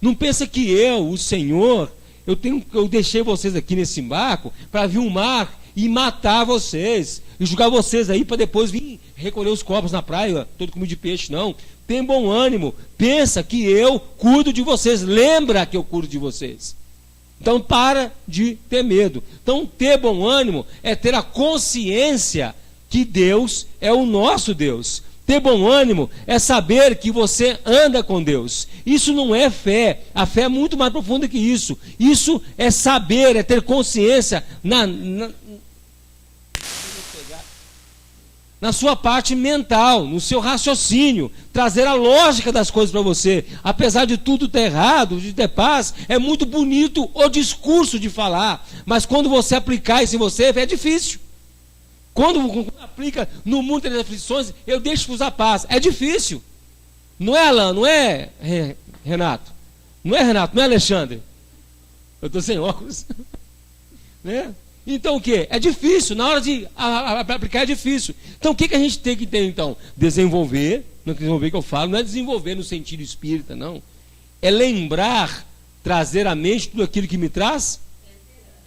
Não pensa que eu, o Senhor, eu deixei vocês aqui nesse barco para vir um mar e matar vocês, e jogar vocês aí para depois vir recolher os corpos na praia, todo comido de peixe, não. Tem bom ânimo, pensa que eu cuido de vocês, lembra que eu cuido de vocês. Então para de ter medo. Então ter bom ânimo é ter a consciência que Deus é o nosso Deus. Ter bom ânimo é saber que você anda com Deus. Isso não é fé. A fé é muito mais profunda que isso. Isso é saber, é ter consciência na sua parte mental, no seu raciocínio, trazer a lógica das coisas para você. Apesar de tudo ter errado, de ter paz, é muito bonito o discurso de falar, mas quando você aplicar isso em você, é difícil. Quando aplica no mundo das aflições, eu deixo de usar paz. É difícil. Não é, Alain? Não é, Renato? Não é, Renato? Não é, Alexandre? Eu estou sem óculos. Né? Então o que? É difícil. Na hora de aplicar é difícil. Então o que a gente tem que ter, então? Desenvolver. Não é desenvolver que eu falo. Não é desenvolver no sentido espírita, não. É lembrar, trazer à mente tudo aquilo que me traz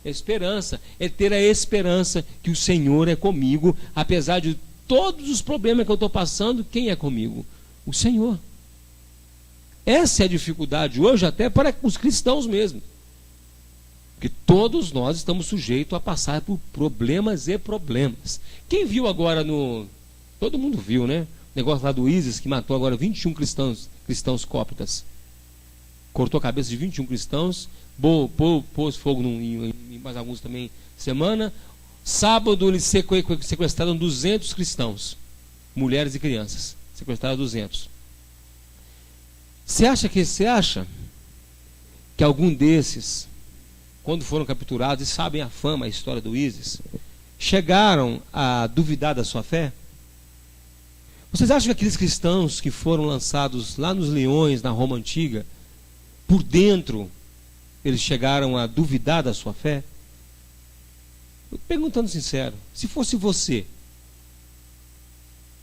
esperança. É ter a esperança que o Senhor é comigo, apesar de todos os problemas que eu estou passando. Quem é comigo? O Senhor. Essa é a dificuldade hoje até para os cristãos mesmo, porque todos nós estamos sujeitos a passar por problemas e problemas. Quem viu agora todo mundo viu, né? O negócio lá do ISIS, que matou agora 21 cristãos cóptas. Cortou a cabeça de 21 cristãos, pôs fogo em mais alguns também semana. Sábado eles sequestraram 200 cristãos, mulheres e crianças. Sequestraram 200. Você acha que algum desses, quando foram capturados e sabem a fama, a história do ISIS, chegaram a duvidar da sua fé? Vocês acham que aqueles cristãos que foram lançados lá nos leões, na Roma Antiga, por dentro, eles chegaram a duvidar da sua fé? Perguntando sincero, se fosse você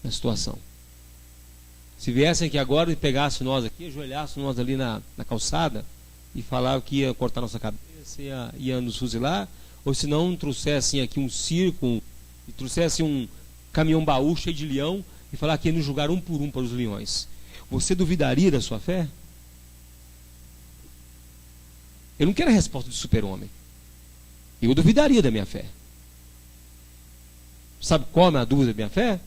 na situação, se viessem aqui agora e pegassem nós aqui, ajoelhassem nós ali na calçada e falaram que ia cortar nossa cabeça, ia nos fuzilar, ou se não trouxessem aqui um circo e trouxessem um caminhão baú cheio de leão e falar que ia nos julgar um por um para os leões, você duvidaria da sua fé? Eu não quero a resposta de super-homem. Eu duvidaria da minha fé. Sabe qual é a dúvida da minha fé?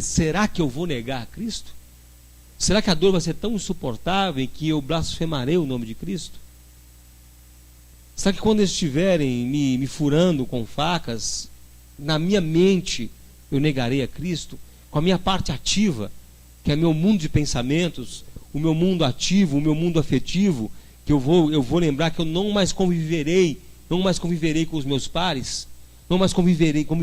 Será que eu vou negar a Cristo? Será que a dor vai ser tão insuportável que eu blasfemarei o nome de Cristo? Será que quando eles estiverem me furando com facas, na minha mente eu negarei a Cristo? Com a minha parte ativa, que é meu mundo de pensamentos, o meu mundo ativo, o meu mundo afetivo, que eu vou lembrar que eu não mais conviverei com os meus pares, não mais conviverei com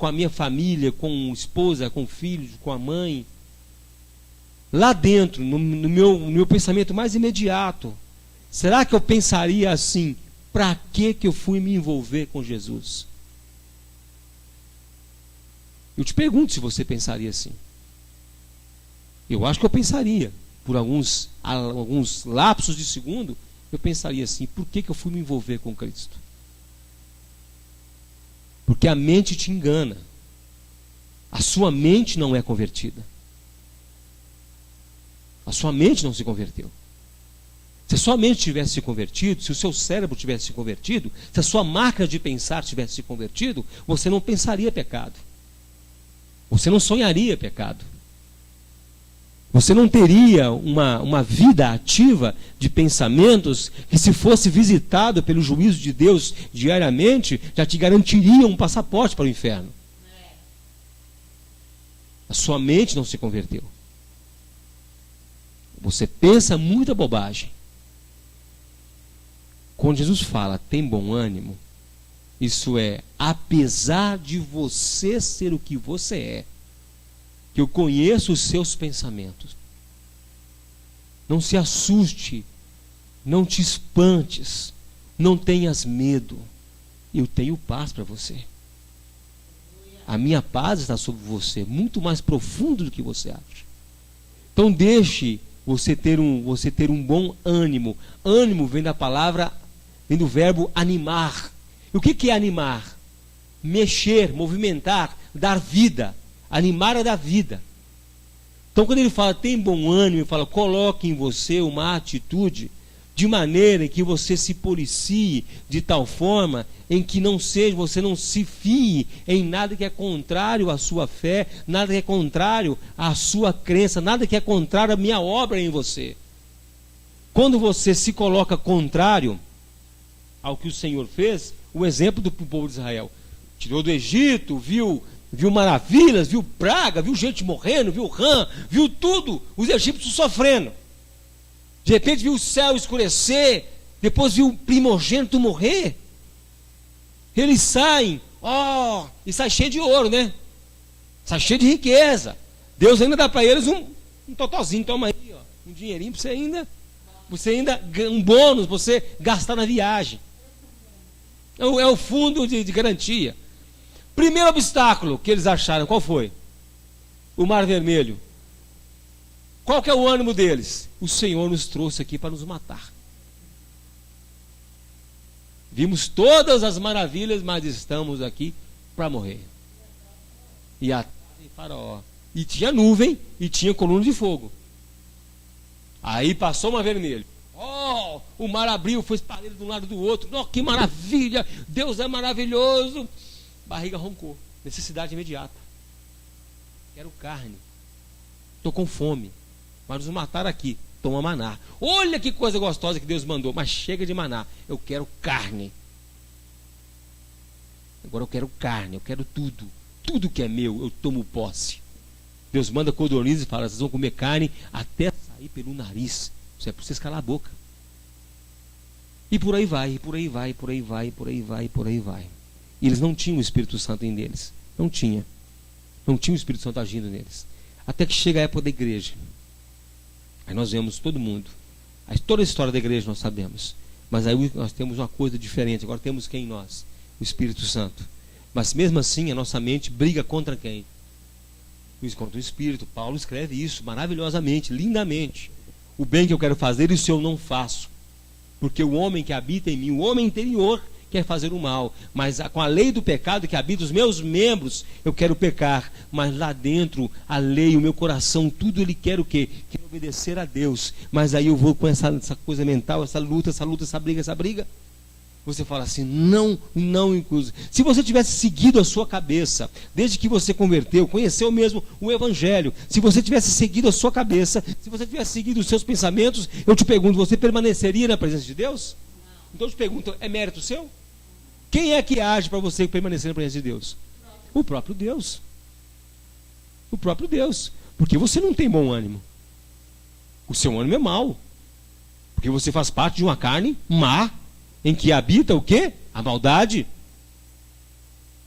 a minha família, com a esposa, com filhos, com a mãe. Lá dentro, no meu pensamento mais imediato, será que eu pensaria assim: para que eu fui me envolver com Jesus? Eu te pergunto se você pensaria assim. Eu acho que eu pensaria, por alguns lapsos de segundo, eu pensaria assim: por que eu fui me envolver com Cristo? Porque a mente te engana. A sua mente não é convertida. A sua mente não se converteu. Se a sua mente tivesse se convertido, se o seu cérebro tivesse se convertido, se a sua máquina de pensar tivesse se convertido, você não pensaria pecado. Você não sonharia pecado. Você não teria uma vida ativa de pensamentos que, se fosse visitado pelo juízo de Deus diariamente, já te garantiria um passaporte para o inferno. A sua mente não se converteu. Você pensa muita bobagem. Quando Jesus fala, tem bom ânimo, isso é, apesar de você ser o que você é, que eu conheço os seus pensamentos. Não se assuste, não te espantes, não tenhas medo. Eu tenho paz para você. A minha paz está sobre você, muito mais profundo do que você acha. Então deixe você ter um bom ânimo. Ânimo vem da palavra, vem do verbo animar. E o que é animar? Mexer, movimentar, dar vida. Animar é dar vida. Então quando ele fala tem bom ânimo, ele fala coloque em você uma atitude de maneira que você se policie de tal forma em que você não se fie em nada que é contrário à sua fé, nada que é contrário à sua crença, nada que é contrário à minha obra em você. Quando você se coloca contrário ao que o Senhor fez, o exemplo do povo de Israel, tirou do Egito, viu maravilhas, viu praga, viu gente morrendo, viu rã, viu tudo, os egípcios sofrendo. De repente viu o céu escurecer, depois viu o primogênito morrer. Eles saem, e sai cheio de ouro, né? Sai cheio de riqueza. Deus ainda dá para eles um totozinho, toma aí, um dinheirinho para você ainda um bônus, para você gastar na viagem. É o fundo de garantia. Primeiro obstáculo que eles acharam, qual foi? O Mar Vermelho. Qual que é o ânimo deles? O Senhor nos trouxe aqui para nos matar. Vimos todas as maravilhas, mas estamos aqui para morrer. E a Faraó. E tinha nuvem e tinha coluna de fogo. Aí passou o Mar Vermelho. O mar abriu, foi espalhado de um lado do outro. Que maravilha! Deus é maravilhoso. Barriga roncou. Necessidade imediata. Quero carne. Estou com fome. Mas nos mataram aqui. Toma maná. Olha que coisa gostosa que Deus mandou. Mas chega de maná. Eu quero carne. Agora eu quero carne. Eu quero tudo. Tudo que é meu, eu tomo posse. Deus manda codornizes e fala: vocês vão comer carne até sair pelo nariz. Isso é para vocês calar a boca. E por aí vai, por aí vai, por aí vai, por aí vai, por aí vai. E eles não tinham o Espírito Santo em deles. Não tinha. Não tinha o Espírito Santo agindo neles. Até que chega a época da igreja. Aí nós vemos todo mundo. Toda a história da igreja nós sabemos. Mas aí nós temos uma coisa diferente. Agora temos quem em nós? O Espírito Santo. Mas mesmo assim a nossa mente briga contra quem? Contra o Espírito. Paulo escreve isso maravilhosamente, lindamente. O bem que eu quero fazer, isso eu não faço. Porque o homem que habita em mim, o homem interior, quer fazer o mal. Mas com a lei do pecado que habita os meus membros, eu quero pecar. Mas lá dentro, a lei, o meu coração, tudo ele quer o quê? Quer obedecer a Deus. Mas aí eu vou com essa coisa mental, essa luta, essa briga. Você fala assim, não, inclusive. Se você tivesse seguido a sua cabeça, desde que você converteu, conheceu mesmo o Evangelho, se você tivesse seguido a sua cabeça, se você tivesse seguido os seus pensamentos, eu te pergunto, você permaneceria na presença de Deus? Então eu te pergunto, é mérito seu? Quem é que age para você permanecer na presença de Deus? O próprio Deus. O próprio Deus. Porque você não tem bom ânimo. O seu ânimo é mau. Porque você faz parte de uma carne má, em que habita o quê? A maldade.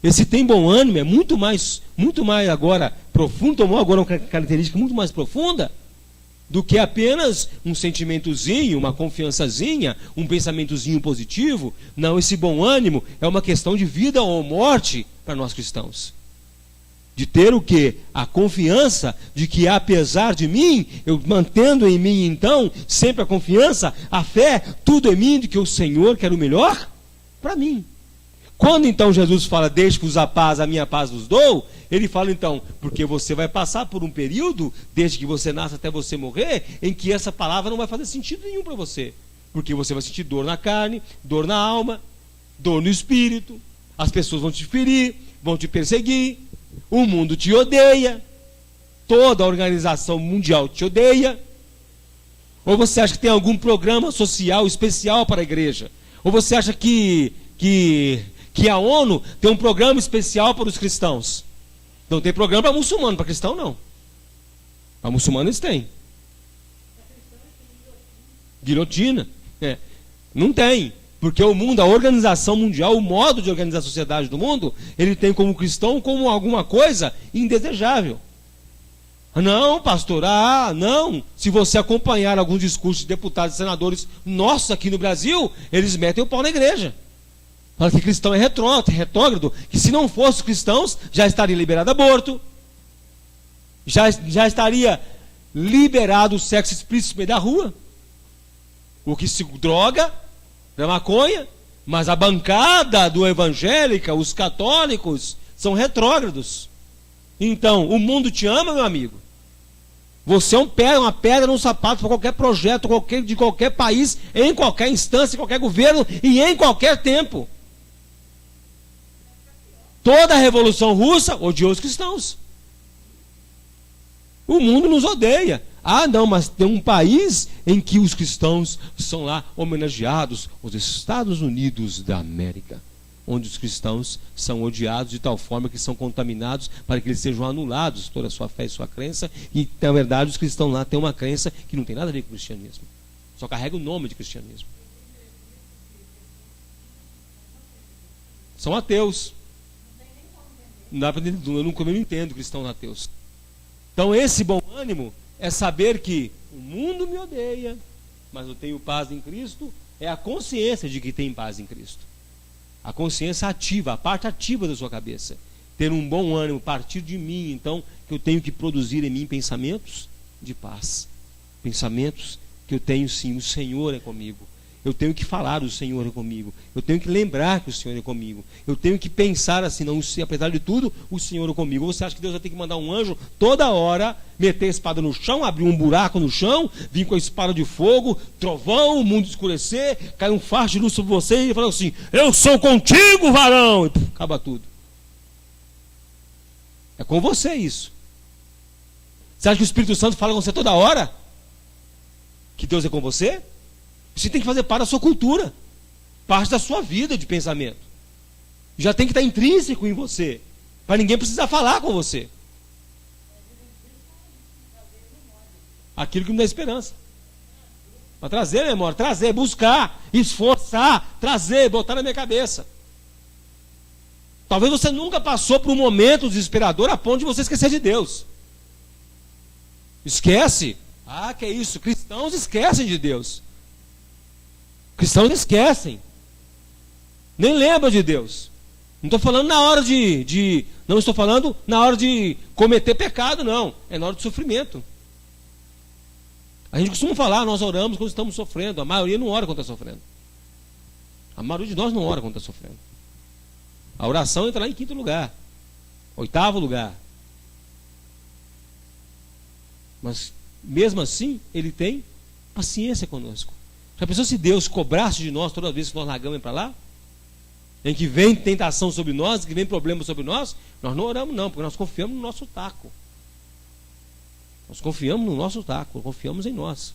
Esse tem bom ânimo é muito mais agora profundo, tomou agora uma característica muito mais profunda do que apenas um sentimentozinho, uma confiançazinha, um pensamentozinho positivo. Não, esse bom ânimo é uma questão de vida ou morte para nós cristãos. De ter o quê? A confiança de que apesar de mim, eu mantendo em mim então, sempre a confiança, a fé, tudo em mim, de que o Senhor quer o melhor para mim. Quando então Jesus fala, deixe-vos a paz, a minha paz vos dou, ele fala então, porque você vai passar por um período, desde que você nasce até você morrer, em que essa palavra não vai fazer sentido nenhum para você. Porque você vai sentir dor na carne, dor na alma, dor no espírito, as pessoas vão te ferir, vão te perseguir, o mundo te odeia, toda a organização mundial te odeia. Ou você acha que tem algum programa social especial para a igreja? Ou você acha que a ONU tem um programa especial para os cristãos? Não tem programa para muçulmano, para cristão não. Para muçulmano eles têm. Guilhotina. Não tem. Porque o mundo, a organização mundial, o modo de organizar a sociedade do mundo, ele tem como cristão como alguma coisa indesejável. Não, pastor, não. Se você acompanhar alguns discursos de deputados e senadores nossos aqui no Brasil, eles metem o pau na igreja. Fala que cristão é retrógrado, que se não fosse cristãos, já estaria liberado aborto, já estaria liberado o sexo explícito no meio da rua, o que se droga é maconha, mas a bancada do evangélica, os católicos, são retrógrados. Então, o mundo te ama, meu amigo. Você é uma pedra no sapato para qualquer projeto, de qualquer país, em qualquer instância, em qualquer governo e em qualquer tempo. Toda a Revolução Russa odiou os cristãos. O mundo nos odeia. Não, mas tem um país em que os cristãos são lá homenageados, os Estados Unidos da América, onde os cristãos são odiados de tal forma que são contaminados para que eles sejam anulados, toda a sua fé e sua crença, e na verdade os cristãos lá têm uma crença que não tem nada a ver com o cristianismo, só carrega o nome de cristianismo. São ateus. Eu nunca me entendo cristãos ateus. Então esse bom ânimo é saber que o mundo me odeia, mas eu tenho paz em Cristo, é a consciência de que tem paz em Cristo. A consciência ativa, a parte ativa da sua cabeça. Ter um bom ânimo, partir de mim, então, que eu tenho que produzir em mim pensamentos de paz. Pensamentos que eu tenho sim, o Senhor é comigo. Eu tenho que falar, o Senhor é comigo. Eu tenho que lembrar que o Senhor é comigo. Eu tenho que pensar assim, não, apesar de tudo, o Senhor é comigo. Ou você acha que Deus vai ter que mandar um anjo toda hora, meter a espada no chão, abrir um buraco no chão, vir com a espada de fogo, trovão, o mundo escurecer, cai um facho de luz sobre você e falar assim, eu sou contigo, varão! E acaba tudo. É com você isso. Você acha que o Espírito Santo fala com você toda hora? Que Deus é com você? Você tem que fazer parte da sua cultura, parte da sua vida de pensamento. Já tem que estar intrínseco em você, para ninguém precisar falar com você. Aquilo que me dá esperança. Para trazer memória, trazer, buscar, esforçar, trazer, botar na minha cabeça. Talvez você nunca passou por um momento desesperador a ponto de você esquecer de Deus. Esquece? Que é isso? Cristãos esquecem de Deus. Cristãos esquecem. Nem lembram de Deus. Não estou falando na hora não estou falando na hora de cometer pecado, não. É na hora de sofrimento. A gente costuma falar, nós oramos quando estamos sofrendo. A maioria não ora quando está sofrendo. A maioria de nós não ora quando está sofrendo. A oração entra lá em 5º lugar. 8º lugar. Mas, mesmo assim, ele tem paciência conosco. Já pensou se Deus cobrasse de nós toda vez que nós largamos para lá? Em que vem tentação sobre nós, que vem problema sobre nós? Nós não oramos não, porque nós confiamos no nosso taco. Nós confiamos no nosso taco, confiamos em nós.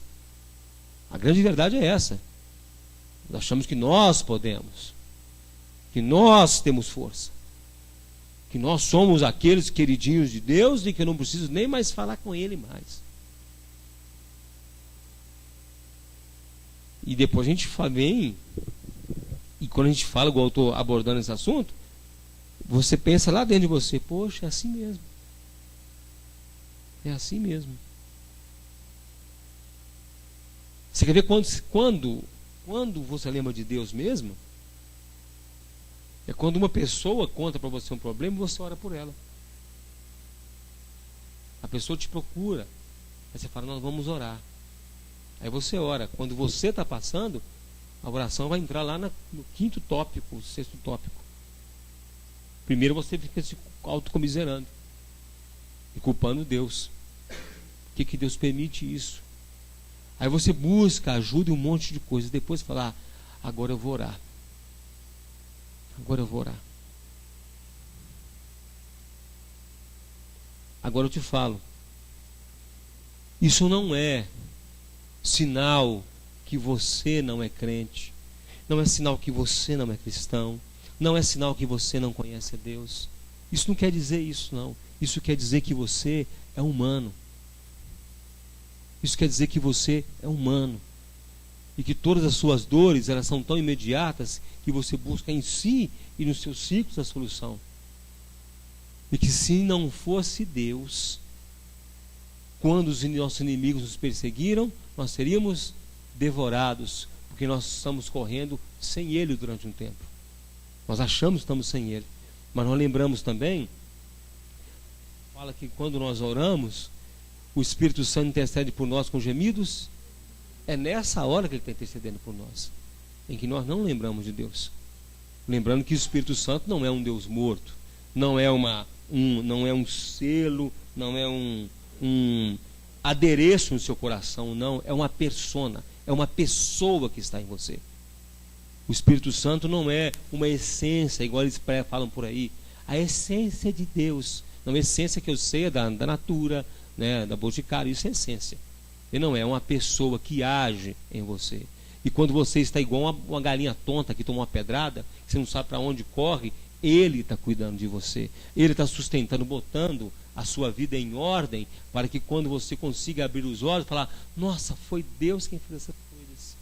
A grande verdade é essa. Nós achamos que nós podemos, que nós temos força, que nós somos aqueles queridinhos de Deus e que eu não preciso nem mais falar com Ele mais. E depois a gente vem, e quando a gente fala, igual eu estou abordando esse assunto, você pensa lá dentro de você, poxa, é assim mesmo. É assim mesmo. Você quer ver quando você lembra de Deus mesmo? É quando uma pessoa conta para você um problema e você ora por ela. A pessoa te procura. Aí você fala, nós vamos orar. Aí você ora. Quando você está passando, a oração vai entrar lá no 5º tópico, o 6º tópico. Primeiro você fica se autocomiserando e culpando Deus. Por que Deus permite isso? Aí você busca ajuda em um monte de coisas. Depois falar, agora eu vou orar. Agora eu vou orar. Agora eu te falo. Isso não é sinal que você não é crente. Não é sinal que você não é cristão. Não é sinal que você não conhece a Deus. Isso não quer dizer isso, não. Isso quer dizer que você é humano. Isso quer dizer que você é humano. E que todas as suas dores, elas são tão imediatas que você busca em si e nos seus ciclos a solução. E que se não fosse Deus, quando os nossos inimigos nos perseguiram, nós seríamos devorados, porque nós estamos correndo sem Ele durante um tempo. Nós achamos que estamos sem Ele. Mas nós lembramos também, fala que quando nós oramos, o Espírito Santo intercede por nós com gemidos. É nessa hora que Ele está intercedendo por nós, em que nós não lembramos de Deus. Lembrando que o Espírito Santo não é um Deus morto, não é um selo, não é um adereço no seu coração, não, é uma persona, é uma pessoa que está em você. O Espírito Santo não é uma essência, igual eles falam por aí. A essência de Deus, não é a essência que eu sei é da Natura, né, da Boticário, isso é essência. Ele não é uma pessoa que age em você. E quando você está igual uma galinha tonta que toma uma pedrada, que você não sabe para onde corre, Ele está cuidando de você. Ele está sustentando, botando a sua vida em ordem, para que quando você consiga abrir os olhos, falar, nossa, foi Deus quem fez essas coisas.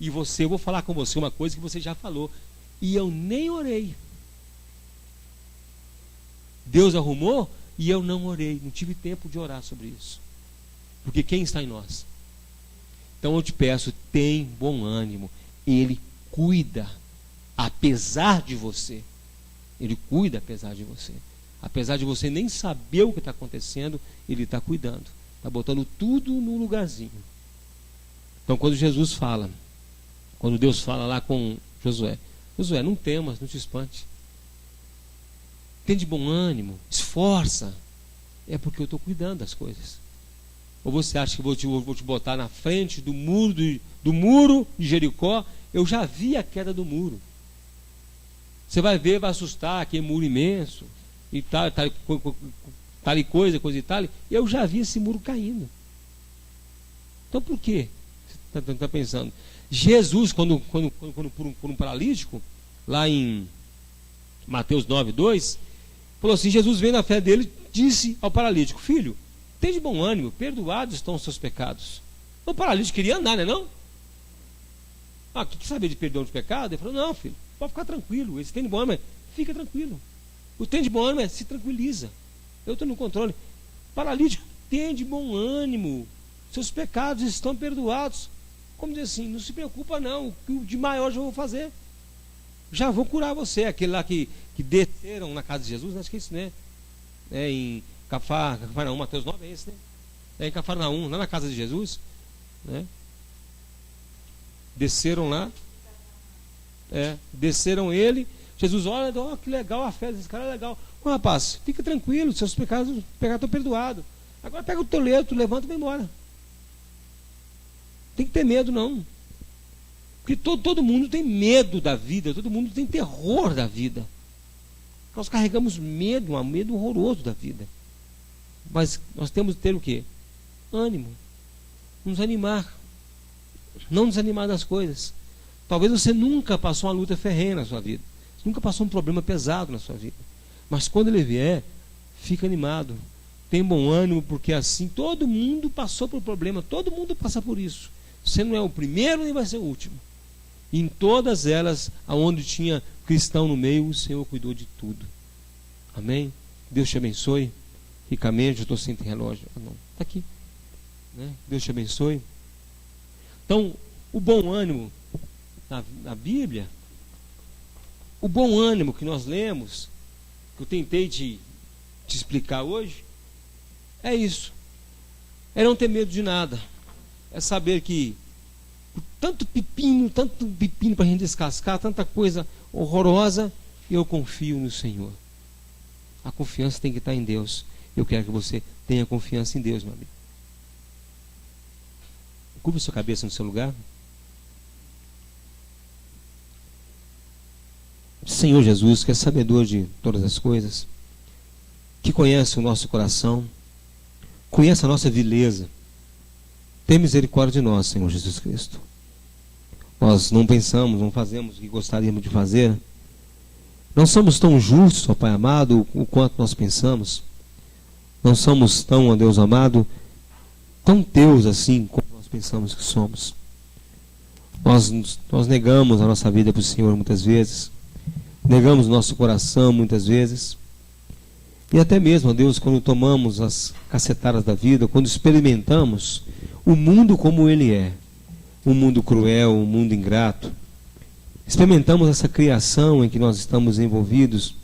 E você, eu vou falar com você uma coisa que você já falou, e eu nem orei. Deus arrumou e eu não orei, não tive tempo de orar sobre isso. Porque quem está em nós? Então eu te peço, tem bom ânimo. Ele cuida, apesar de você. Ele cuida apesar de você. Apesar de você nem saber o que está acontecendo, Ele está cuidando. Está botando tudo no lugarzinho. Então quando Jesus fala, quando Deus fala lá com Josué, Josué, não temas, não te espante. Tem de bom ânimo, esforça. É porque eu estou cuidando das coisas. Ou você acha que vou te botar na frente do muro de Jericó? Eu já vi a queda do muro. Você vai ver, vai assustar, aquele muro imenso e tal e coisa e tal. Eu já vi esse muro caindo. Então por quê? Você está pensando? Jesus, quando por um paralítico, lá em Mateus 9:2, falou assim, Jesus veio na fé dele, disse ao paralítico, filho, tem de bom ânimo, perdoados estão os seus pecados. O paralítico queria andar, não é não? Ah, que saber de perdão de pecado? Ele falou, não filho, pode ficar tranquilo, esse tem de bom ânimo, fica tranquilo. O tem de bom ânimo é se tranquiliza. Eu estou no controle. Paralítico, tem de bom ânimo, seus pecados estão perdoados. Como diz assim, não se preocupa não, o de maior já vou fazer. Já vou curar você. Aquele lá que desceram na casa de Jesus, acho que é isso, né? É em Cafarnaum, Mateus 9 é esse, né? É em Cafarnaum, lá na casa de Jesus, né? Desceram lá, desceram ele. Jesus, olha, que legal a fé desse cara, é legal. Ô, rapaz, fica tranquilo, seus pecados estão perdoados. Agora pega o teu leito, levanta e vai embora. Tem que ter medo não. Porque todo mundo tem medo da vida, todo mundo tem terror da vida. Nós carregamos medo, um medo horroroso da vida. Mas nós temos que ter o quê? Ânimo. Nos animar. Não desanimar das coisas. Talvez você nunca passou uma luta ferrenha na sua vida. Você nunca passou um problema pesado na sua vida. Mas quando ele vier, fica animado. Tem bom ânimo, porque assim todo mundo passou por problema. Todo mundo passa por isso. Você não é o primeiro nem vai ser o último. E em todas elas, aonde tinha cristão no meio, o Senhor cuidou de tudo. Amém? Deus te abençoe. Ricamente, eu estou sem relógio. Ah, não, está aqui. Né? Deus te abençoe. Então, o bom ânimo na Bíblia, o bom ânimo que nós lemos, que eu tentei te explicar hoje, é isso. É não ter medo de nada. É saber que tanto pepino para a gente descascar, tanta coisa horrorosa, eu confio no Senhor. A confiança tem que estar em Deus. Eu quero que você tenha confiança em Deus, meu amigo. Curva sua cabeça no seu lugar. Senhor Jesus, que é sabedor de todas as coisas, que conhece o nosso coração, conhece a nossa vileza, tem misericórdia de nós, Senhor Jesus Cristo. Nós não pensamos, não fazemos o que gostaríamos de fazer. Não somos tão justos, ó Pai amado, o quanto nós pensamos. Não somos tão, ó Deus amado, tão teus assim como nós pensamos que somos. Nós negamos a nossa vida para o Senhor muitas vezes. Negamos o nosso coração muitas vezes. E até mesmo, ó Deus, quando tomamos as cacetadas da vida, quando experimentamos o mundo como ele é, um mundo cruel, um mundo ingrato, experimentamos essa criação em que nós estamos envolvidos,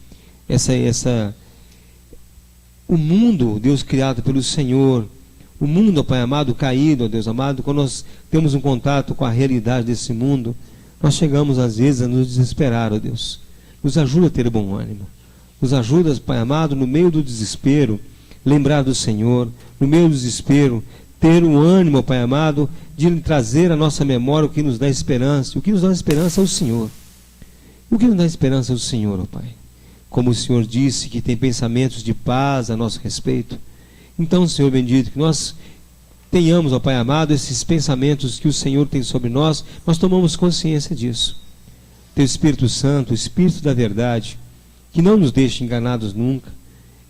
o mundo, Deus, criado pelo Senhor, o mundo, ó Pai amado, caído, ó Deus amado, quando nós temos um contato com a realidade desse mundo, nós chegamos às vezes a nos desesperar, ó Deus. Nos ajuda a ter bom ânimo. Nos ajuda, Pai amado, no meio do desespero, lembrar do Senhor, no meio do desespero, ter um ânimo, Pai amado, de trazer à nossa memória o que nos dá esperança. O que nos dá esperança é o Senhor. O que nos dá esperança é o Senhor, ó Pai. Como o Senhor disse que tem pensamentos de paz a nosso respeito. Então, Senhor bendito, que nós tenhamos, ó Pai amado, esses pensamentos que o Senhor tem sobre nós, nós tomamos consciência disso. Teu Espírito Santo, o Espírito da verdade, que não nos deixe enganados nunca.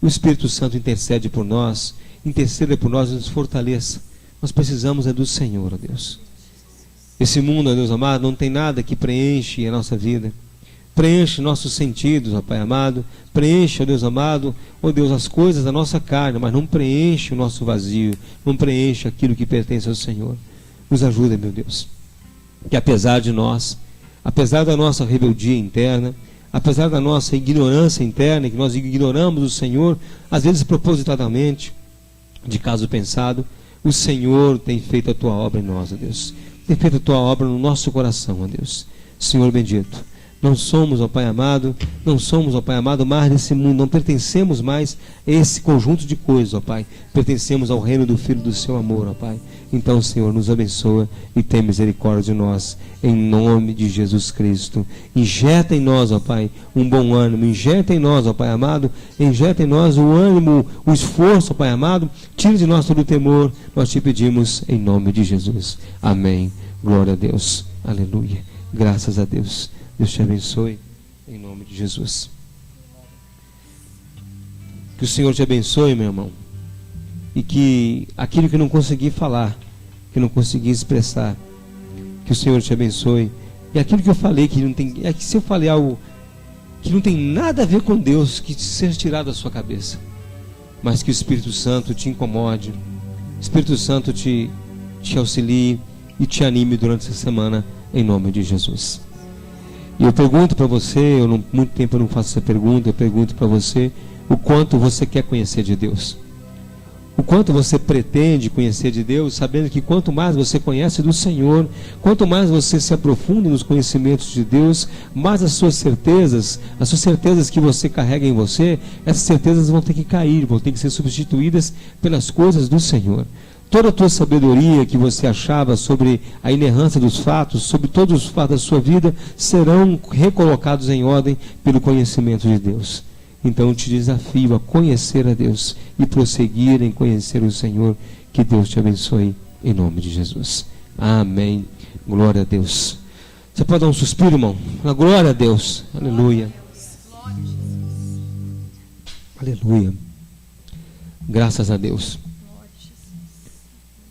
O Espírito Santo intercede por nós, interceda por nós e nos fortaleça. Nós precisamos é do Senhor, ó Deus. Esse mundo, ó Deus amado, não tem nada que preenche a nossa vida. Preenche nossos sentidos, ó Pai amado. Preenche, ó Deus amado, ó Deus, as coisas da nossa carne, mas não preenche o nosso vazio. Não preenche aquilo que pertence ao Senhor. Nos ajuda, meu Deus. Que apesar de nós, apesar da nossa rebeldia interna, apesar da nossa ignorância interna, que nós ignoramos o Senhor, às vezes propositadamente, de caso pensado, o Senhor tem feito a tua obra em nós, ó Deus. Tem feito a tua obra no nosso coração, ó Deus. Senhor bendito, não somos, ó Pai amado, não somos, ó Pai amado, mais desse mundo, não pertencemos mais a esse conjunto de coisas, ó Pai. Pertencemos ao reino do Filho do seu amor, ó Pai. Então, Senhor, nos abençoa e tem misericórdia de nós, em nome de Jesus Cristo. Injeta em nós, ó Pai, um bom ânimo. Injeta em nós, ó Pai amado, injeta em nós o ânimo, o esforço, ó Pai amado. Tire de nós todo o temor. Nós te pedimos em nome de Jesus. Amém. Glória a Deus. Aleluia. Graças a Deus. Deus te abençoe, em nome de Jesus. Que o Senhor te abençoe, meu irmão. E que aquilo que não consegui falar, que não consegui expressar, que o Senhor te abençoe. E aquilo que eu falei, que não tem, é que se eu falei algo que não tem nada a ver com Deus, que seja tirado da sua cabeça. Mas que o Espírito Santo te incomode, o Espírito Santo te auxilie e te anime durante essa semana, em nome de Jesus. E eu pergunto para você, muito tempo eu não faço essa pergunta, eu pergunto para você, o quanto você quer conhecer de Deus. O quanto você pretende conhecer de Deus, sabendo que quanto mais você conhece do Senhor, quanto mais você se aprofunda nos conhecimentos de Deus, mais as suas certezas que você carrega em você, essas certezas vão ter que cair, vão ter que ser substituídas pelas coisas do Senhor. Toda a tua sabedoria que você achava sobre a inerrância dos fatos, sobre todos os fatos da sua vida, serão recolocados em ordem pelo conhecimento de Deus. Então eu te desafio a conhecer a Deus e prosseguir em conhecer o Senhor. Que Deus te abençoe em nome de Jesus. Amém. Glória a Deus. Você pode dar um suspiro, irmão? Glória a Deus. Aleluia. Aleluia. Graças a Deus.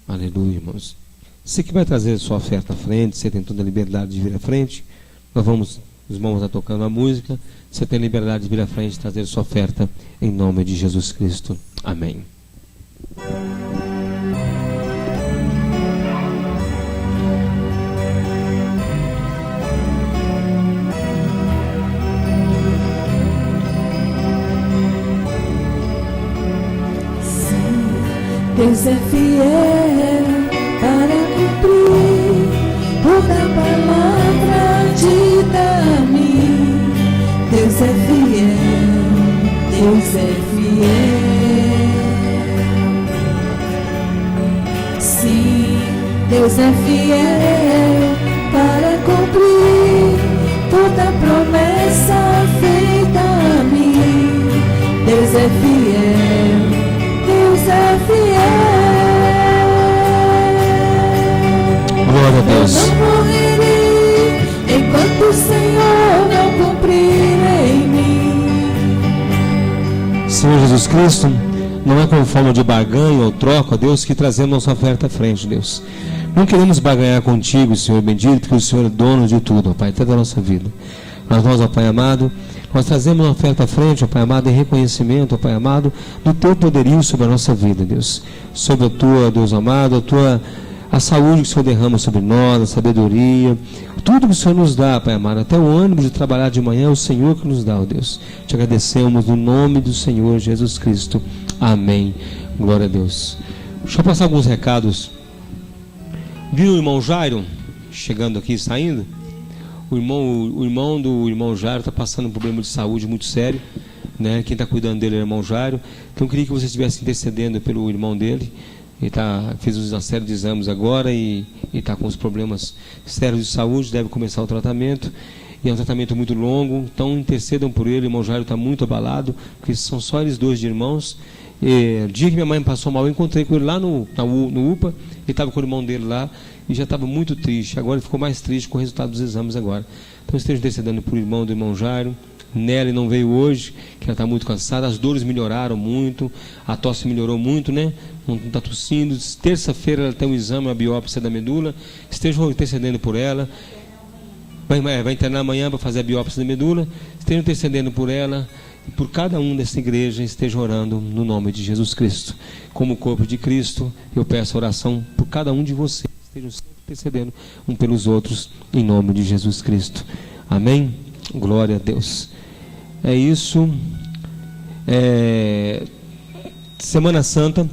Aleluia, irmãos. Você que vai trazer sua oferta à frente, você tem toda a liberdade de vir à frente. Nós vamos, os irmãos estão tocando a música. Você tem liberdade de vir à frente e trazer sua oferta em nome de Jesus Cristo. Amém. Deus é fiel para cumprir toda palavra dita a mim. Deus é fiel, Deus é fiel. Sim, Deus é fiel para cumprir toda promessa feita a mim. Deus é fiel, Deus é fiel. Glória a Deus. Eu não morrerei enquanto o Senhor não cumprir em mim. Senhor Jesus Cristo, não é com forma de barganha ou troca, Deus, que trazemos nossa oferta à frente, Deus. Não queremos barganhar contigo, Senhor bendito, porque o Senhor é dono de tudo, ó Pai, até da nossa vida. Mas nós, ó Pai amado, nós trazemos uma oferta à frente, ó Pai amado, em reconhecimento, ó Pai amado, do Teu poderio sobre a nossa vida, Deus. Sobre a Tua, Deus amado, a saúde que o Senhor derrama sobre nós, a sabedoria, tudo que o Senhor nos dá, Pai amado, até o ânimo de trabalhar de manhã, é o Senhor que nos dá, ó Deus. Te agradecemos no nome do Senhor Jesus Cristo. Amém. Glória a Deus. Deixa eu passar alguns recados. Viu o irmão Jairo chegando aqui, saindo? O irmão do irmão Jairo está passando um problema de saúde muito sério, né? Quem está cuidando dele é o irmão Jairo. Então eu queria que você estivesse intercedendo pelo irmão dele. Ele fez uma série de exames agora e está com os problemas sérios de saúde, deve começar o tratamento. E é um tratamento muito longo, então intercedam por ele. O irmão Jairo está muito abalado, porque são só eles dois de irmãos. E, no dia que minha mãe passou mal, eu encontrei com ele lá no UPA. Ele estava com o irmão dele lá e já estava muito triste. Agora ele ficou mais triste com o resultado dos exames agora. Então estejam intercedendo por irmão do irmão Jairo. Nelly não veio hoje, que ela está muito cansada. As dores melhoraram muito, a tosse melhorou muito, né? Não está tossindo. Terça-feira ela tem um exame, uma biópsia da medula. Estejam intercedendo por ela. Vai internar amanhã para fazer a biópsia da medula. Estejam intercedendo por ela e por cada um dessa igreja. Estejam orando no nome de Jesus Cristo. Como corpo de Cristo, eu peço oração por cada um de vocês. Estejam sempre intercedendo um pelos outros em nome de Jesus Cristo. Amém? Glória a Deus. É isso. Semana Santa,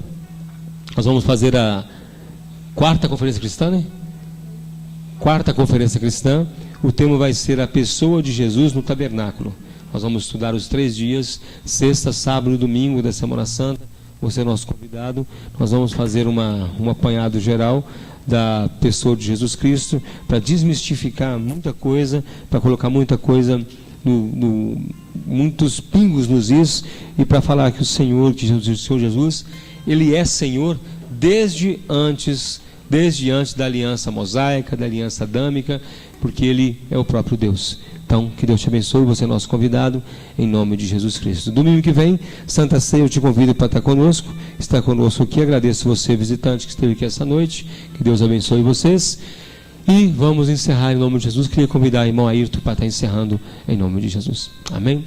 nós vamos fazer a quarta conferência cristã, né? Quarta conferência cristã. O tema vai ser a pessoa de Jesus no tabernáculo. Nós vamos estudar os 3 dias, sexta, sábado e domingo da Semana Santa. Você é nosso convidado. Nós vamos fazer um apanhado geral da pessoa de Jesus Cristo, para desmistificar muita coisa, para colocar muita coisa, muitos pingos nos is, e para falar que o Senhor Jesus, Ele é Senhor desde antes da aliança mosaica, da aliança adâmica, porque Ele é o próprio Deus. Então, que Deus te abençoe, você é nosso convidado, em nome de Jesus Cristo. Domingo que vem, Santa Ceia, eu te convido para estar conosco. Está conosco aqui, agradeço você, visitante, que esteve aqui essa noite. Que Deus abençoe vocês. E vamos encerrar em nome de Jesus. Queria convidar o irmão Ayrton para estar encerrando em nome de Jesus. Amém?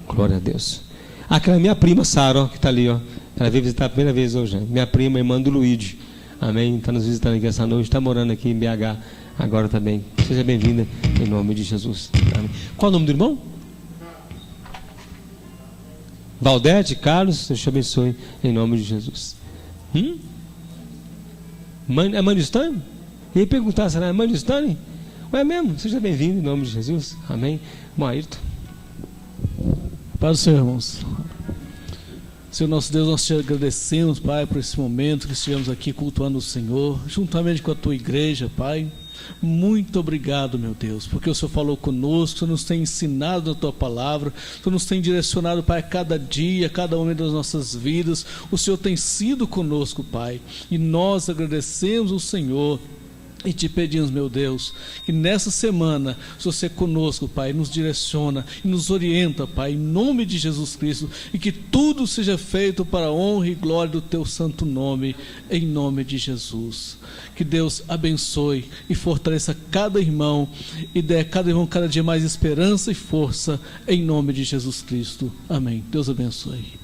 Glória a Deus. Aquela é minha prima, Sara, que está ali, ó. Ela veio visitar a primeira vez hoje. Minha prima, irmã do Luigi. Amém? Está nos visitando aqui essa noite, está morando aqui em BH agora também. Seja bem-vinda em nome de Jesus. Amém. Qual o nome do irmão? Valdete, Carlos, Deus te abençoe em nome de Jesus. É mãe do Stanley? E aí perguntar, será é mãe do Stanley? Ué, mesmo? Seja bem-vindo em nome de Jesus. Amém. Irmão Ayrton. Paz do Senhor, irmãos. Senhor nosso Deus, nós te agradecemos, Pai, por esse momento que estivemos aqui cultuando o Senhor, juntamente com a tua igreja, Pai. Muito obrigado, meu Deus, porque o Senhor falou conosco, o Senhor nos tem ensinado na tua palavra, o Senhor nos tem direcionado, Pai, a cada dia, a cada momento das nossas vidas. O Senhor tem sido conosco, Pai, e nós agradecemos o Senhor. E te pedimos, meu Deus, que nessa semana, se você conosco, Pai, nos direciona e nos orienta, Pai, em nome de Jesus Cristo, e que tudo seja feito para a honra e glória do teu santo nome, em nome de Jesus. Que Deus abençoe e fortaleça cada irmão e dê a cada irmão cada dia mais esperança e força, em nome de Jesus Cristo. Amém. Deus abençoe.